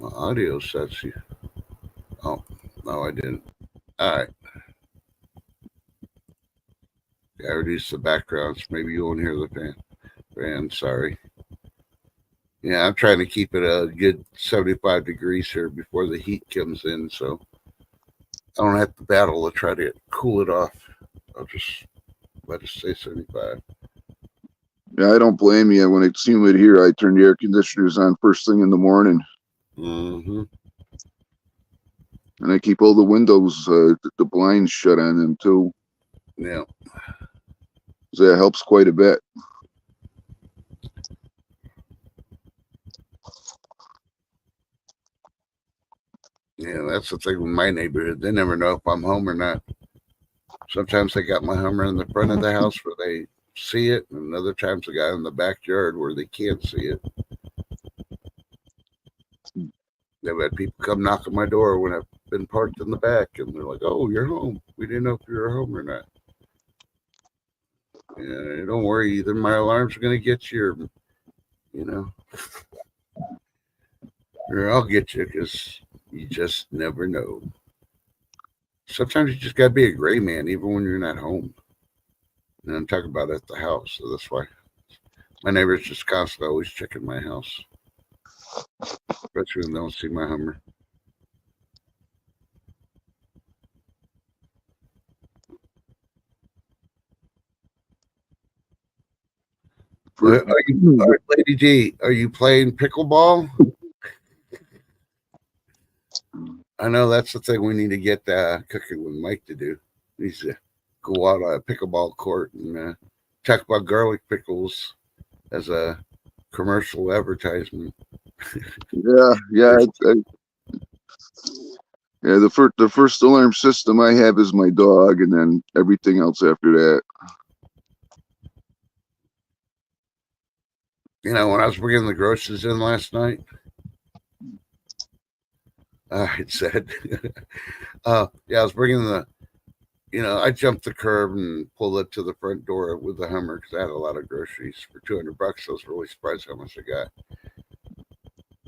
audio sets here. Oh, no, I didn't. All right. Yeah, I reduced the backgrounds. Maybe you won't hear the fan. Sorry. Yeah, I'm trying to keep it a good 75 degrees here before the heat comes in, so I don't have to battle to try to cool it off. I'll just let it stay 75. Yeah, I don't blame you. When it's humid here, I turn the air conditioners on first thing in the morning. Mm-hmm. And I keep all the windows, the blinds shut on them too. Yeah. So that helps quite a bit. Yeah, that's the thing with my neighborhood. They never know if I'm home or not. Sometimes they got my Hummer in the front of the house where they see it, and other times they got it in the backyard where they can't see it. I've had people come knock on my door when I've been parked in the back, and they're like, "Oh, you're home. We didn't know if you were home or not." Yeah, don't worry. Either my alarms are gonna get you, or you know, or I'll get you because you just never know. Sometimes you just gotta be a gray man, even when you're not home. And I'm talking about at the house, so that's why my neighbors just constantly always checking my house, especially when they don't see my Hummer. Lady D, are you playing pickleball? I know that's the thing we need to get cooking with Mike to do. He needs to go out on a pickleball court and talk about garlic pickles as a commercial advertisement. Yeah, yeah. The first alarm system I have is my dog, and then everything else after that. You know, when I was bringing the groceries in last night, it said, yeah, I was bringing I jumped the curb and pulled up to the front door with the Hummer because I had a lot of groceries for $200. I was really surprised how much I got.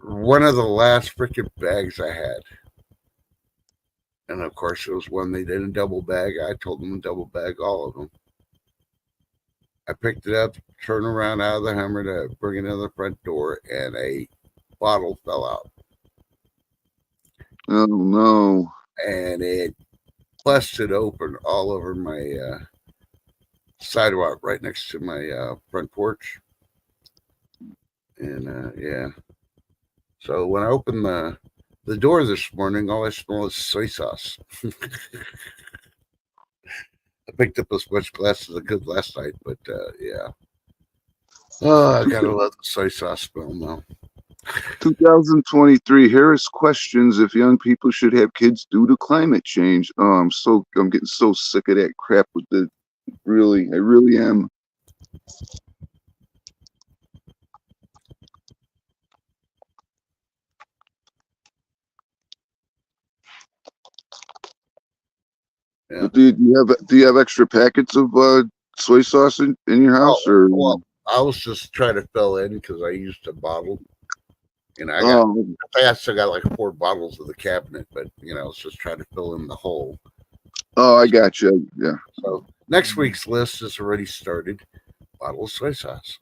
One of the last freaking bags I had. And of course, it was one they didn't double bag. I told them to double bag all of them. I picked it up, turned around out of the Hummer to bring it to the front door, and a bottle fell out. Oh no! And it busted open all over my sidewalk right next to my front porch. And yeah. So when I opened the door this morning, all I smell is soy sauce. I picked up as much glass as I could last night, but yeah. Oh, I gotta love the soy sauce smell now. 2023. Harris questions if young people should have kids due to climate change. Oh, I'm getting so sick of that crap with the. Really, I really am. Yeah. Do you have extra packets of soy sauce in your house, or? Well, I was just trying to fill in because I used a bottle. You know, I still got like 4 bottles of the cabinet, but I was just trying to fill in the hole. Oh, I got you. Yeah. So next week's list is already started. Bottle of soy sauce.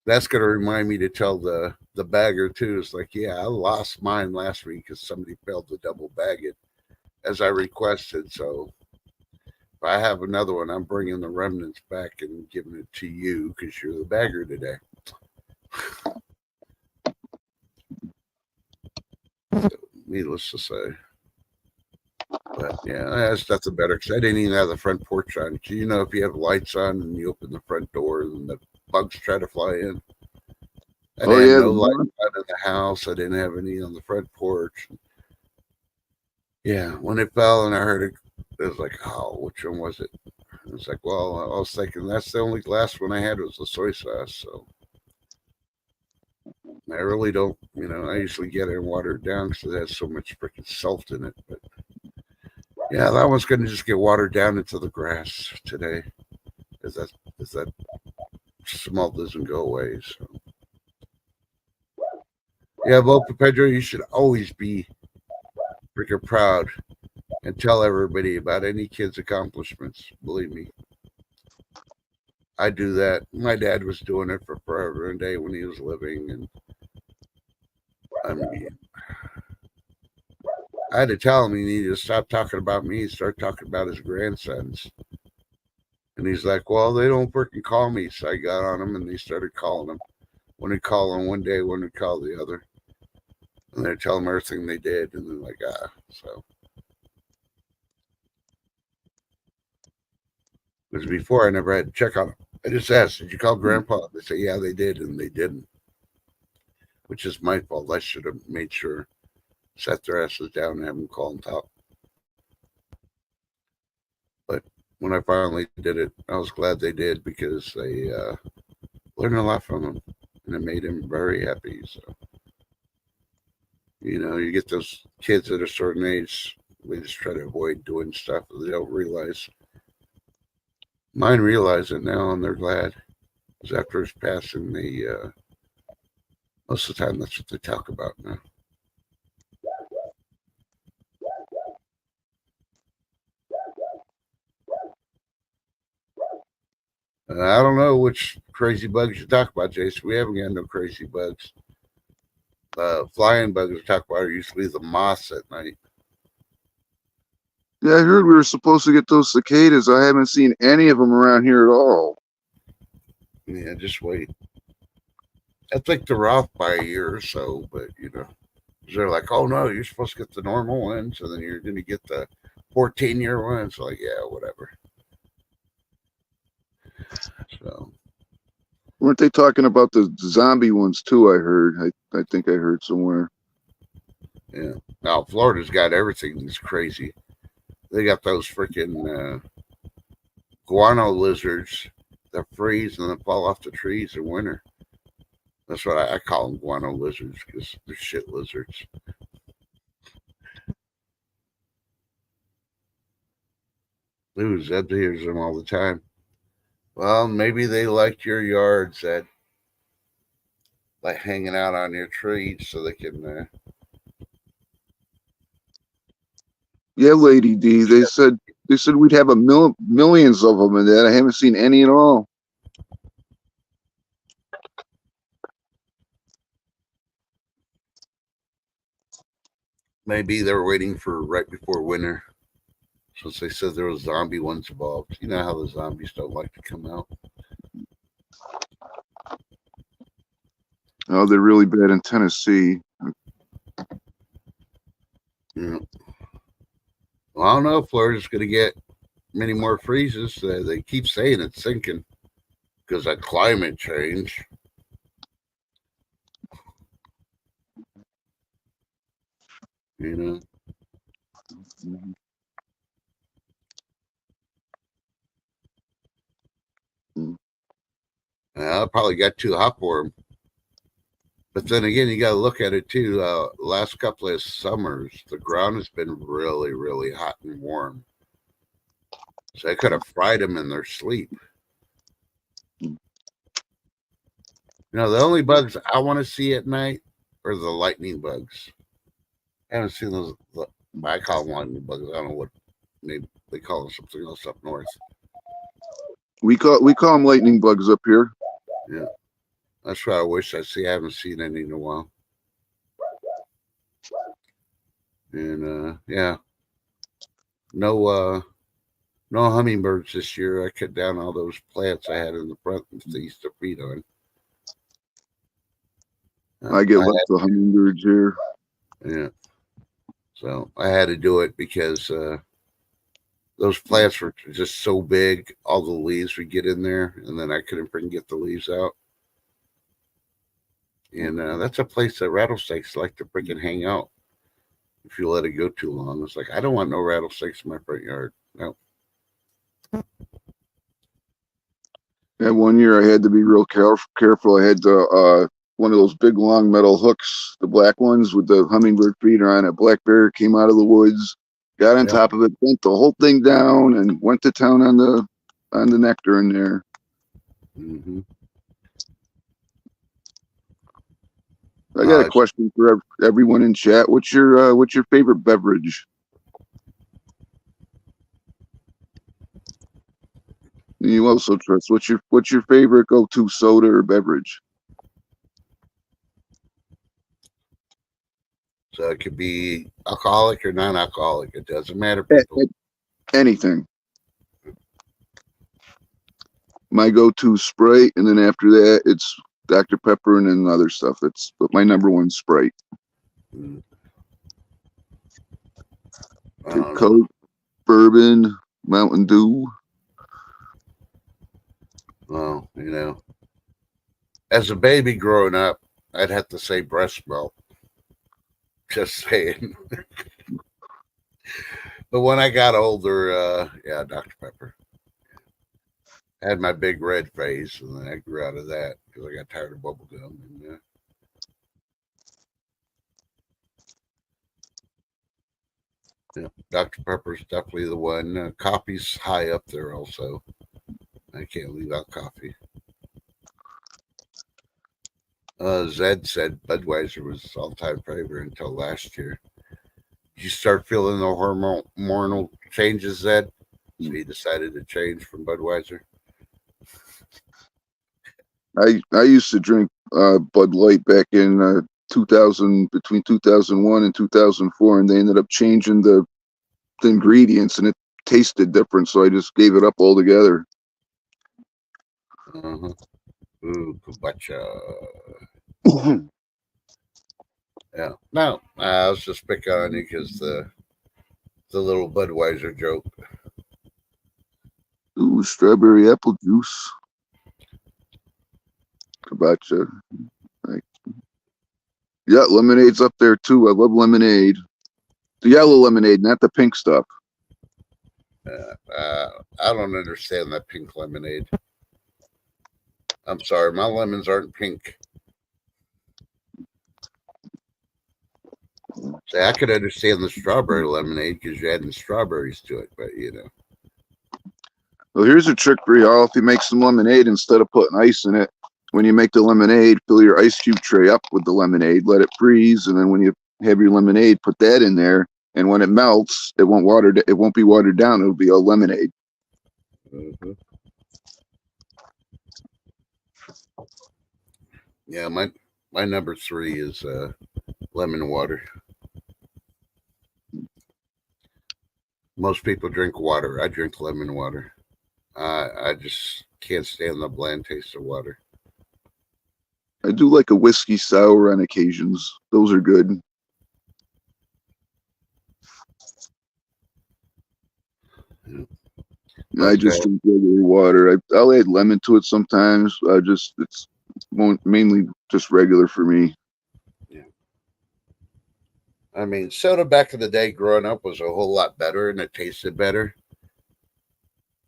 That's going to remind me to tell the bagger too. It's like, yeah, I lost mine last week because somebody failed to double bag it as I requested. So if I have another one, I'm bringing the remnants back and giving it to you because you're the bagger today. So, needless to say. But yeah, that's nothing better because I didn't even have the front porch on. If you have lights on and you open the front door and the bugs try to fly in. I didn't have no lights on in the house. I didn't have any on the front porch. Yeah, when it fell and I heard it, it was like, oh, which one was it? It was like, well, I was thinking that's the only last one I had was the soy sauce. So I really don't, I usually get it and water it down because it has so much freaking salt in it. But yeah, that one's going to just get watered down into the grass today as that smell doesn't go away. So yeah, Volpe Pedro, you should always be freaking proud and tell everybody about any kid's accomplishments. Believe me. I do that. My dad was doing it for forever and a day when he was living. And I mean, I had to tell him he needed to stop talking about me and start talking about his grandsons. And he's like, well, they don't freaking call me. So I got on him and they started calling him. When they call him one day, when they call the other. And they tell them everything they did. And they're like, so. Because before I never had to check on them. I just asked, did you call Grandpa? They say, yeah, they did. And they didn't. Which is my fault. I should have made sure. Sat their asses down and have them call and talk. But when I finally did it, I was glad they did because they learned a lot from them. and it made him very happy. So, you get those kids at a certain age, they just try to avoid doing stuff that they don't realize. Mine realize it now, and they're glad. Because after his passing, most of the time that's what they talk about now. I don't know which crazy bugs you talk about, Jason. We haven't got no crazy bugs. Flying bugs we talk about are usually the moths at night. Yeah, I heard we were supposed to get those cicadas. I haven't seen any of them around here at all. Yeah, just wait. I think they're off by a year or so, but they're like, oh no, you're supposed to get the normal ones, and then you're going to get the 14-year ones. Like, yeah, whatever. So, Weren't they talking about the zombie ones too? I heard. I think I heard somewhere. yeah. Now Florida's got everything that's crazy. They got those freaking guano lizards that freeze and then fall off the trees in winter. That's what I call them, guano lizards, because they're shit lizards. Ooh, Zeb hears them all the time. Well, maybe they like your yards, Zed. Like hanging out on your trees so they can. Yeah, Lady D. They said we'd have millions of them, and that I haven't seen any at all. Maybe they're waiting for right before winter. Since they said there was zombie ones involved. You know how the zombies don't like to come out. Oh, they're really bad in Tennessee. Yeah. Well, I don't know if Florida's going to get many more freezes. They keep saying it's sinking because of climate change. I probably got too hot for them. But then again, you got to look at it too. Last couple of summers, the ground has been really, really hot and warm. So I could have fried them in their sleep. The only bugs I want to see at night are the lightning bugs. I haven't seen those. I call them lightning bugs. I don't know what they call them something else up north. We call them lightning bugs up here. Yeah. That's what I wish I see. I haven't seen any in a while. And yeah. No hummingbirds this year. I cut down all those plants I had in the front that they used to feed on. I get lots of hummingbirds here. Yeah. So I had to do it because those plants were just so big. All the leaves would get in there, and then I couldn't freaking get the leaves out. And that's a place that rattlesnakes like to freaking hang out. If you let it go too long, it's like, I don't want no rattlesnakes in my front yard. No. Yeah, one year I had to be real careful. I had one of those big long metal hooks, the black ones with the hummingbird feeder on it. Black bear came out of the woods, got on top of it, bent the whole thing down, and went to town on the nectar in there. Mm-hmm. I got a question for everyone in chat. What's your favorite beverage? You also trust. What's your favorite go-to soda or beverage? So it could be alcoholic or non-alcoholic. It doesn't matter. Anything. My go-to Sprite, and then after that, it's Dr. Pepper and then other stuff. But my number one Sprite. Coke, bourbon, Mountain Dew. Well, as a baby growing up, I'd have to say breast milk. Just saying. But when I got older, yeah, Dr. Pepper. had my big red phase, and then I grew out of that because I got tired of bubble gum. And, yeah, Dr. Pepper's definitely the one. Coffee's high up there also. I can't leave out coffee. Zed said Budweiser was his all-time favorite until last year. Did you start feeling the hormonal changes, Zed? So he decided to change from Budweiser. I used to drink Bud Light back in 2000, between 2001 and 2004, and they ended up changing the ingredients, and it tasted different, so I just gave it up altogether. Uh-huh. Ooh, kombucha. Yeah. No, I was just picking on you because the little Budweiser joke. Ooh, strawberry apple juice. Kombucha. Yeah, lemonade's up there too. I love lemonade. The yellow lemonade, not the pink stuff. I don't understand that pink lemonade. I'm sorry, my lemons aren't pink. See, I could understand the strawberry lemonade because you're adding strawberries to it, but you know. Well, here's a trick for y'all. If you make some lemonade, instead of putting ice in it, when you make the lemonade, fill your ice cube tray up with the lemonade, let it freeze, and then when you have your lemonade, put that in there. And when it melts, it won't be watered down. It'll be a lemonade. Mm-hmm. Yeah, my number 3 is lemon water. Most people drink water. I drink lemon water. I just can't stand the bland taste of water. I do like a whiskey sour on occasions. Those are good. Yeah. I just drink regular water. I'll add lemon to it sometimes. It's mainly just regular for me. Yeah. I mean, soda back in the day growing up was a whole lot better and it tasted better.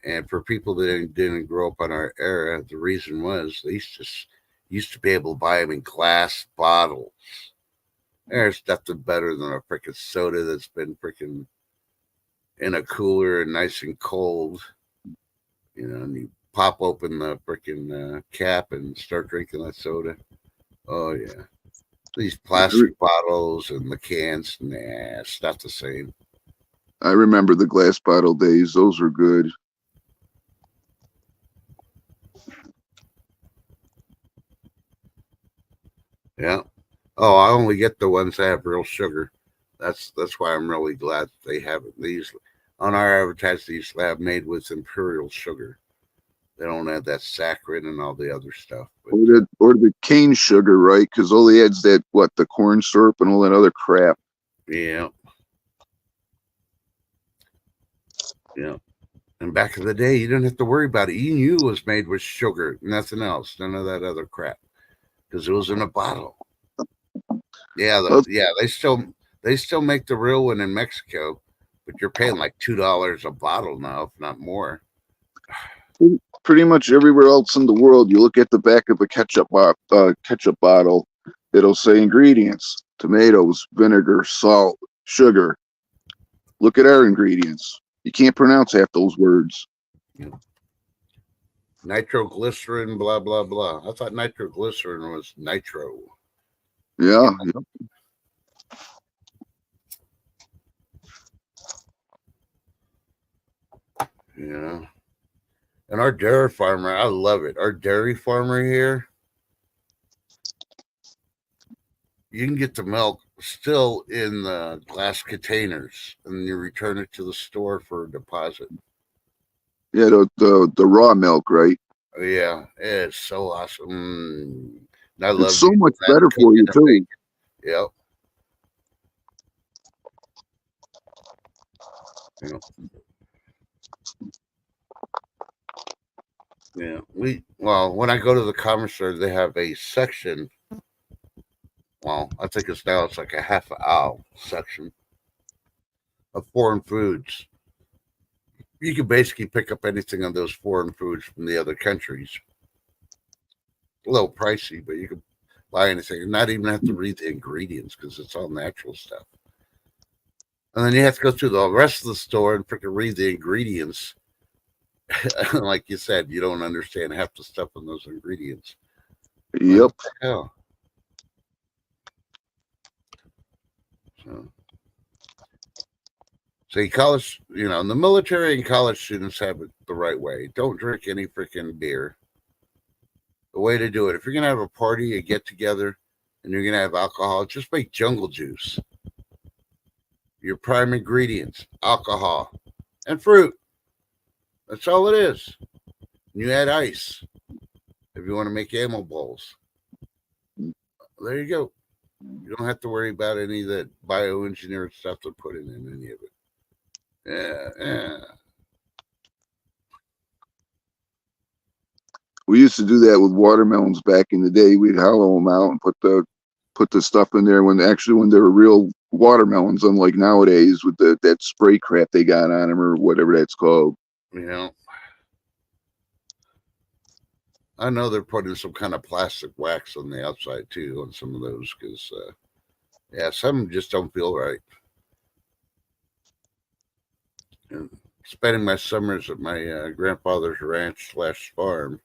And for people that didn't grow up in our era, the reason was they used to be able to buy them in glass bottles. There's nothing better than a freaking soda that's been freaking in a cooler and nice and cold. You know, and you pop open the freaking cap and start drinking that soda. Oh, yeah. These plastic bottles and the cans, nah, it's not the same. I remember the glass bottle days. Those were good. Yeah. Oh, I only get the ones that have real sugar. That's why I'm really glad they have it. These on our advertising, these have made with imperial sugar. They don't add that saccharin and all the other stuff. But, Or the cane sugar, right? Because all they add's the corn syrup and all that other crap. yeah. Yeah. And back in the day, you didn't have to worry about it. You knew it was made with sugar, nothing else, none of that other crap, because it was in a bottle. Yeah, they still make the real one in Mexico, but you're paying like $2 a bottle now, if not more. Pretty much everywhere else in the world, you look at the back of a ketchup bottle, it'll say ingredients: tomatoes, vinegar, salt, sugar. Look at our ingredients. You can't pronounce half those words. Yeah. Nitroglycerin, blah, blah, blah. I thought nitroglycerin was nitro. Yeah. Yeah. And our dairy farmer, I love it. Our dairy farmer here, you can get the milk still in the glass containers, and you return it to the store for a deposit. Yeah, the raw milk, right? Yeah, it's so awesome. I love it's so much better for you too. Yep. Yeah. Yeah. When I go to the commerce store, they have a section. Well, I think it's like a half aisle section of foreign foods. you can basically pick up anything on those foreign foods from the other countries. A little pricey, but you can buy anything and not even have to read the ingredients because it's all natural stuff. And then you have to go through the rest of the store and freaking read the ingredients. Like you said, you don't understand half the stuff in those ingredients. Yep. What the hell? So college, and the military and college students have it the right way. Don't drink any freaking beer. The way to do it, if you're going to have a party, a get together, and you're going to have alcohol, just make jungle juice. Your prime ingredients, alcohol and fruit. That's all it is. You add ice if you want to make ammo bowls. There you go. You don't have to worry about any of that bioengineered stuff they're putting in any of it. Yeah. We used to do that with watermelons back in the day. We'd hollow them out and put the stuff in there when they were real watermelons, unlike nowadays with that spray crap they got on them or whatever that's called. I know they're putting some kind of plastic wax on the outside too on some of those because, some just don't feel right. And spending my summers at my grandfather's ranch / farm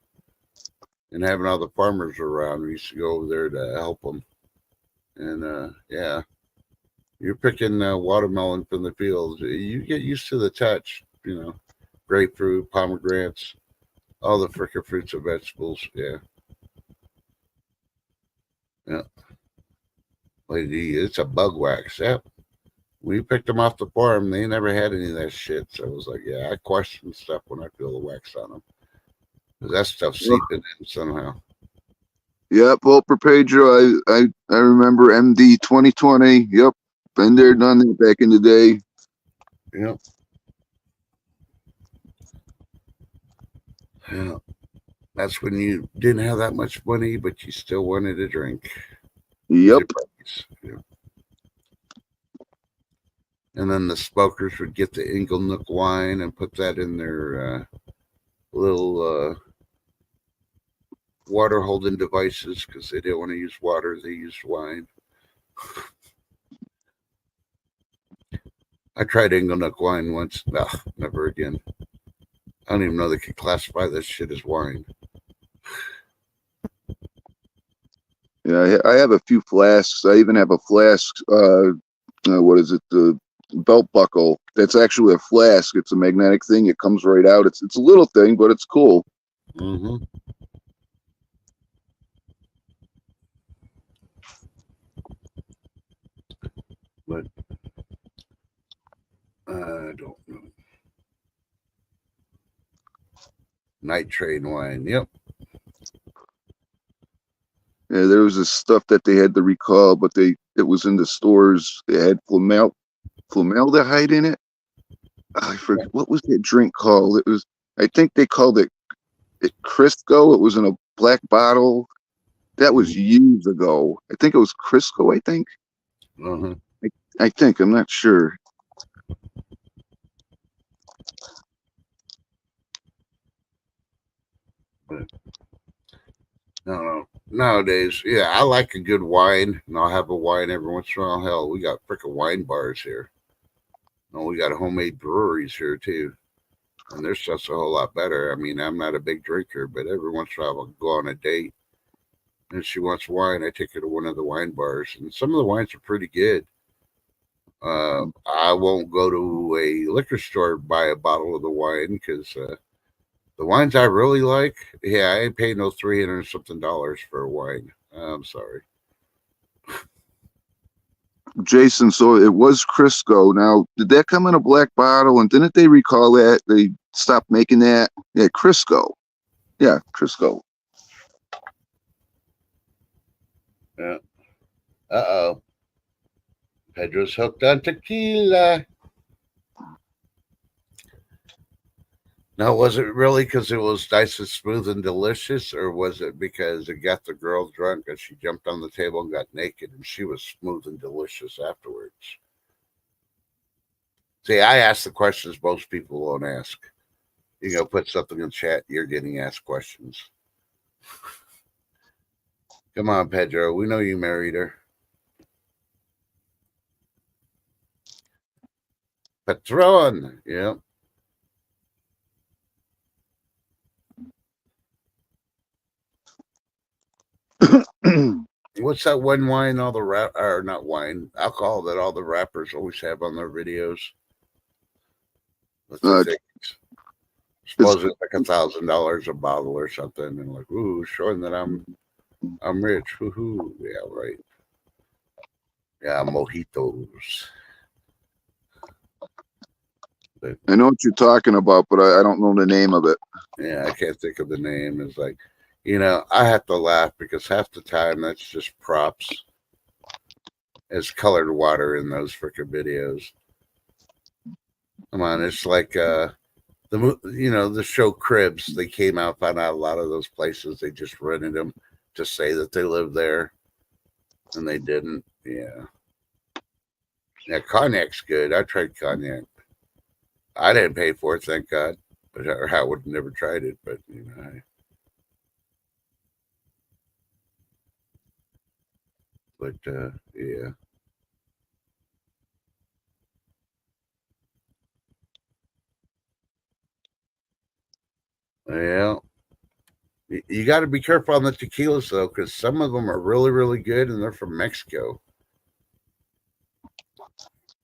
and having all the farmers around, we used to go over there to help them. And you're picking watermelon from the fields. You get used to the touch, grapefruit, pomegranates, all the frickin' fruits and vegetables. Yeah. It's a bug wax. Yep. When you picked them off the farm, they never had any of that shit. So I was like, I question stuff when I feel the wax on them. Because that stuff's seeping in somehow. Yep, Wilper Pedro, I remember MD 2020. Yep, been there, done that back in the day. Yep. Yeah. That's when you didn't have that much money, but you still wanted a drink. Yep. Yeah. And then the smokers would get the Inglenook wine and put that in their little water holding devices because they didn't want to use water. They used wine. I tried Inglenook wine once. No, never again. I don't even know they could classify this shit as wine. Yeah, I have a few flasks. I even have a flask. What is it? The belt buckle. That's actually a flask. It's a magnetic thing. It comes right out. It's a little thing, but it's cool. Mm-hmm. But I don't know. Night Train wine. Yep. Yeah, there was this stuff that they had to recall, but it was in the stores. They had formaldehyde in it. I forget what was that drink called. I think they called it Crisco. It was in a black bottle. That was years ago. I think it was Crisco. I think. Uh-huh. I think, I'm not sure. But no. Nowadays, I like a good wine, and I'll have a wine every once in a while. Hell, we got frickin' wine bars here. And we got homemade breweries here too, and their stuff's a whole lot better. I mean, I'm not a big drinker, but every once in a while I'll go on a date, and if she wants wine, I take her to one of the wine bars, and some of the wines are pretty good. I won't go to a liquor store and buy a bottle of the wine because the wines I really like, I ain't paying no $300 something for a wine. I'm sorry. Jason, so it was Crisco. Now, did that come in a black bottle? And didn't they recall that? They stopped making that? Yeah, Crisco. Yeah, Crisco. Yeah. Uh-oh. Pedro's hooked on tequila. Now, was it really because it was nice and smooth and delicious, or was it because it got the girl drunk and she jumped on the table and got naked and she was smooth and delicious afterwards? See, I ask the questions most people won't ask. You go put something in chat, you're getting asked questions. Come on, Pedro. We know you married her. Patron. Yeah. What's that one wine all the or not wine, alcohol that all the rappers always have on their videos? What's the thing? Suppose it's like $1,000 a bottle or something, and like, ooh, showing that I'm rich. Woohoo. Yeah, right. Yeah, mojitos. But, I know what you're talking about, but I don't know the name of it. yeah, I can't think of the name. It's like, you know, I have to laugh because half the time that's just props. It's colored water in those freaking videos. Come on, it's like the show Cribs. They came out, found out a lot of those places. They just rented them to say that they lived there, and they didn't. Yeah, yeah, cognac's good. I tried cognac. I didn't pay for it, thank God. But I would have never tried it. But you know, yeah. Well, you got to be careful on the tequilas though, because some of them are really, really good, and they're from Mexico.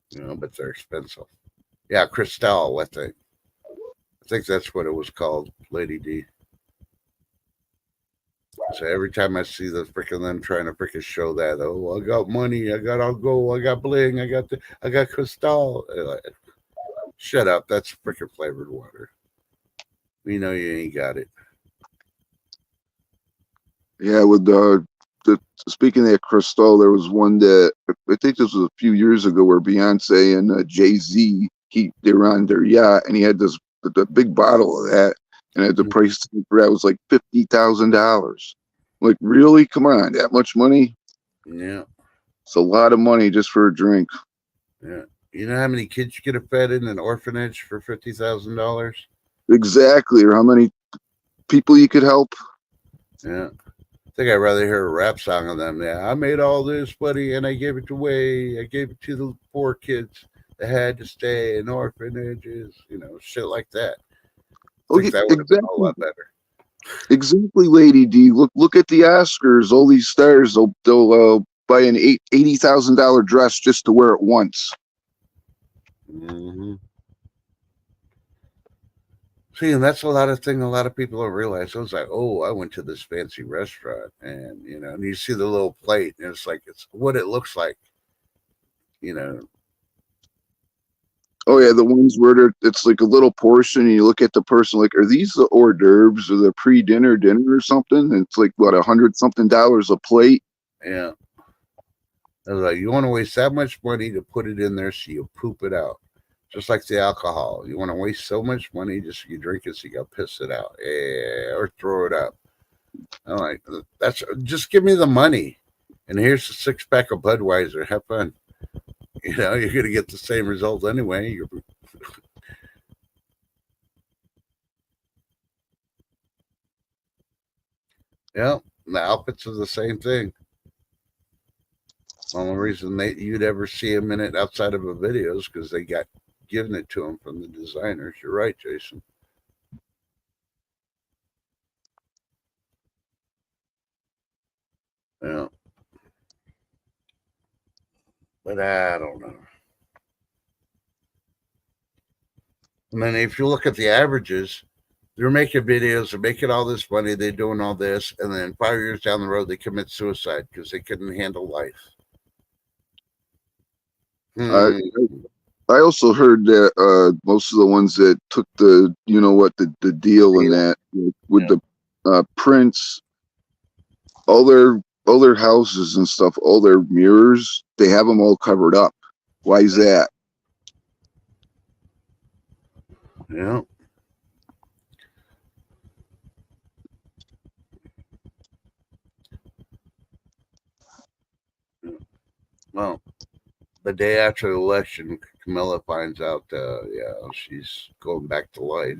You know, but they're expensive. Yeah, Cristal, I think. I think that's what it was called, Lady D. So every time I see the freaking them trying to freaking show that, oh, I got money, I got algo, I got bling, I got Cristal. Like, shut up, that's freaking flavored water. We know you ain't got it. Yeah, with the speaking of Crystal, there was one that I think this was a few years ago where Beyonce and Jay-Z they were on their yacht, and he had the big bottle of that, and the price for that was like $50,000. Like, really? Come on, that much money? Yeah. It's a lot of money just for a drink. Yeah. You know how many kids you could have fed in an orphanage for $50,000? Exactly, or how many people you could help? Yeah. I think I'd rather hear a rap song of them. Yeah, I made all this money and I gave it away. I gave it to the poor kids that had to stay in orphanages, you know, shit like that. I think that would have been a lot better. Exactly, Lady D. Look at the Oscars. All these stars, they'll buy an $80,000 dress just to wear it once. Mm-hmm. See, and that's a lot of people don't realize. I was like, oh, I went to this fancy restaurant, and you know, and you see the little plate, and it's like it's what it looks like, you know. Oh yeah, the ones where it's like a little portion, and you look at the person like, are these the hors d'oeuvres or the pre-dinner dinner or something? And it's like what $100-something a plate. Yeah. I was like, you want to waste that much money to put it in there so you poop it out. Just like the alcohol. You want to waste so much money just so you drink it so you got to piss it out. Yeah, or throw it up. I'm like, that's just give me the money. And here's a 6-pack of Budweiser. Have fun. You know, you're going to get the same result anyway. Yeah, the outfits are the same thing. The only reason you'd ever see them in it outside of a video is because they got given it to them from the designers. You're right, Jason. Yeah. But I don't know. And then if you look at the averages, they're making videos, they're making all this money, they're doing all this, and then 5 years down the road, they commit suicide because they couldn't handle life. I also heard that most of the ones that took the deal in that with the Prince, all their houses and stuff, all their mirrors, they have them all covered up. Why is that? Yeah. Well, the day after the election, Camilla finds out, she's going back to life.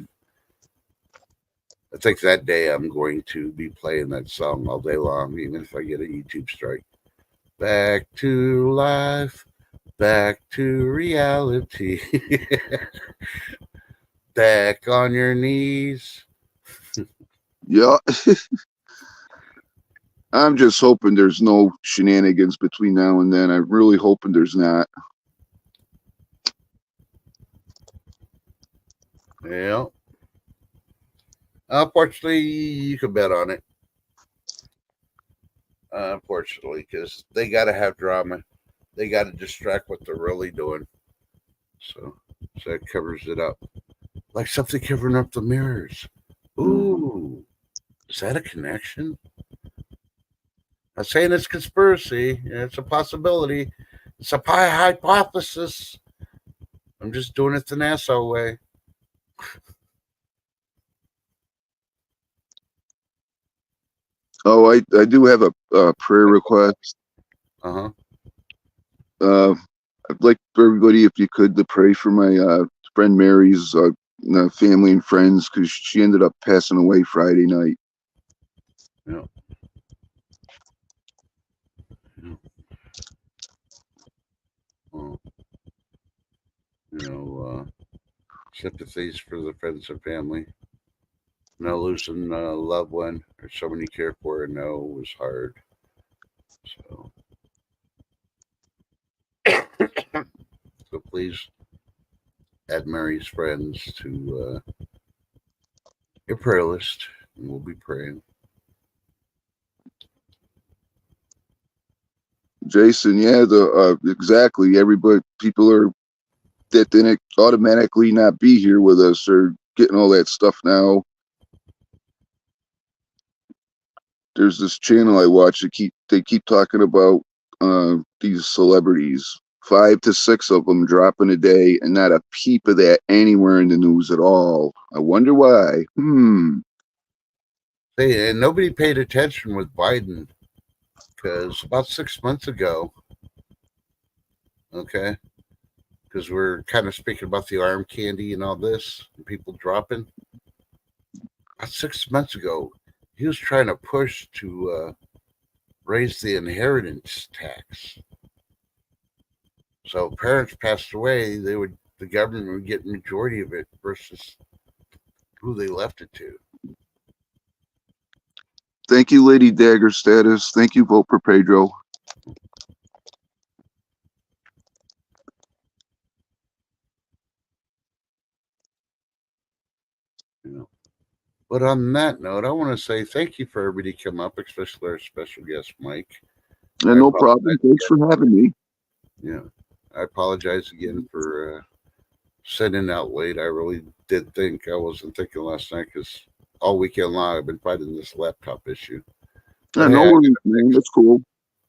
I think that day I'm going to be playing that song all day long, even if I get a YouTube strike. Back to life, back to reality, back on your knees. Yeah. I'm just hoping there's no shenanigans between now and then. I'm really hoping there's not. Yeah. Unfortunately, you can bet on it. Unfortunately, because they got to have drama. They got to distract what they're really doing. So that covers it up. Like something covering up the mirrors. Ooh. Is that a connection? I'm saying it's conspiracy. It's a possibility. It's a pie hypothesis. I'm just doing it the NASA way. Oh, I do have a prayer request. Uh-huh. I'd like for everybody, if you could, to pray for my friend Mary's family and friends, because she ended up passing away Friday night. Yeah. Well, sympathies for the friends and family. Losing a loved one or someone you care for and know was hard. So, so please add Mary's friends to your prayer list, and we'll be praying. Jason, yeah, exactly. Everybody, people are that didn't automatically not be here with us are getting all that stuff now. There's this channel I watch. They keep talking about these celebrities. 5 to 6 of them dropping a day, and not a peep of that anywhere in the news at all. I wonder why. Hey, and nobody paid attention with Biden because about 6 months ago, okay, because we're kind of speaking about the arm candy and all this, and people dropping. About 6 months ago, he was trying to push to raise the inheritance tax. So parents passed away, the government would get the majority of it versus who they left it to. Thank you, Lady Dagger Status. Thank you, Vote for Pedro. But on that note, I want to say thank you for everybody come up, especially our special guest, Mike. And no problem. Thanks for having me. Yeah. I apologize again for sending out late. I really did think I wasn't thinking last night because all weekend long I've been fighting this laptop issue. Yeah, no worries, man. That's cool.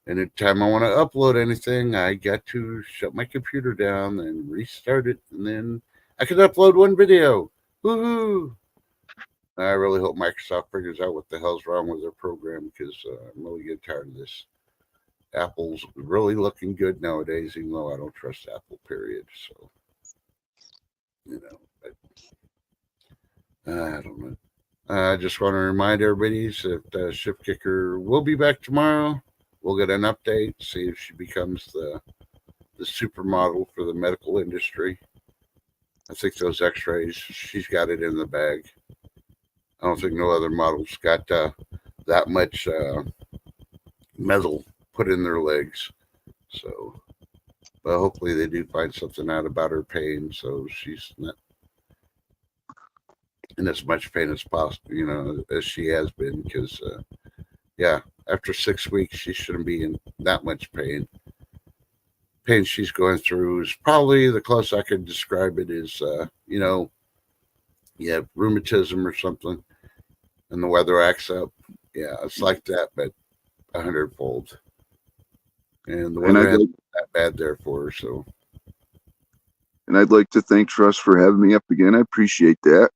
Anytime I want to upload anything, I got to shut my computer down and restart it, and then I can upload one video. Woohoo! I really hope Microsoft figures out what the hell's wrong with their program because I'm really getting tired of this. Apple's really looking good nowadays, even though I don't trust Apple, period. So, I don't know. I just want to remind everybody that Shift Kicker will be back tomorrow. We'll get an update, see if she becomes the supermodel for the medical industry. I think those x-rays, she's got it in the bag. I don't think no other models got that much metal put in their legs. So, but hopefully they do find something out about her pain so she's not in as much pain as possible, as she has been. Because, after 6 weeks, she shouldn't be in that much pain. Pain she's going through is probably the closest I could describe it is, you have rheumatism or something, and the weather acts up. Yeah, it's like that, but 100-fold. And the weather hasn't been that bad there for her, so. And I'd like to thank Trust for having me up again. I appreciate that.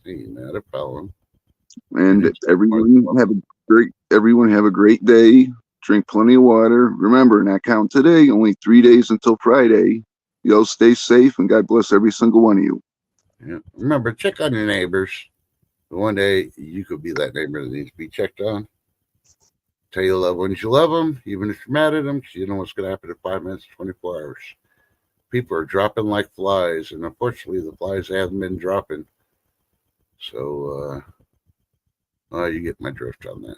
Hey, not a problem. And everyone have a great day. Drink plenty of water. Remember, not count today. Only 3 days until Friday. Y'all stay safe, and God bless every single one of you. Yeah. Remember, check on your neighbors. One day you could be that neighbor that needs to be checked on. Tell your loved ones you love them, even if you're mad at them, because you know what's going to happen in 5 minutes, 24 hours. People are dropping like flies, and unfortunately, the flies haven't been dropping. So, you get my drift on that.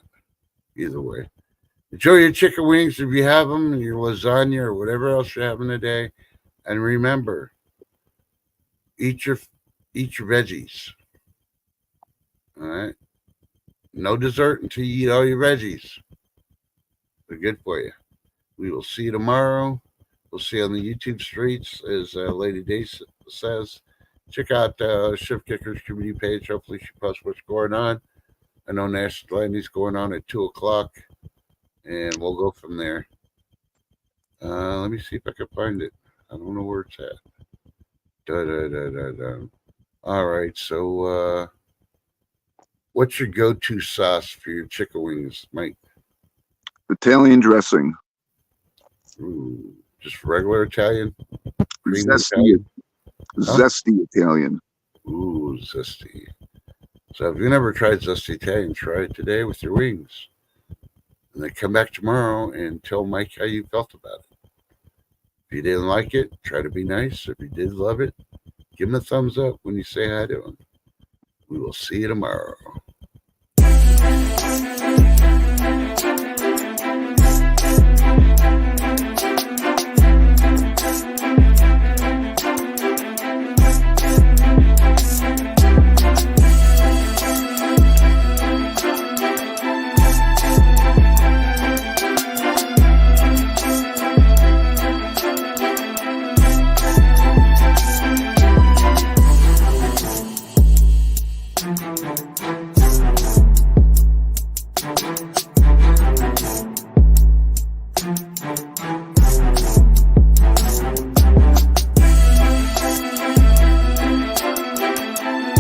Either way. Enjoy your chicken wings if you have them, and your lasagna or whatever else you're having today. And remember, eat your veggies. All right? No dessert until you eat all your veggies. They're good for you. We will see you tomorrow. We'll see you on the YouTube streets, as Lady Day says. Check out Shift Kickers community page. Hopefully she posts what's going on. I know National Landing's going on at 2 o'clock, and we'll go from there. Let me see if I can find it. I don't know where it's at. All right, so what's your go-to sauce for your chicken wings, Mike? Italian dressing. Ooh, just regular Italian? Creamy Zesty. Italian? Huh? Zesty Italian. Ooh, zesty. So if you never tried zesty Italian, try it today with your wings. And then come back tomorrow and tell Mike how you felt about it. If you didn't like it, try to be nice. If you did love it, give him a thumbs up when you say hi to him. We will see you tomorrow.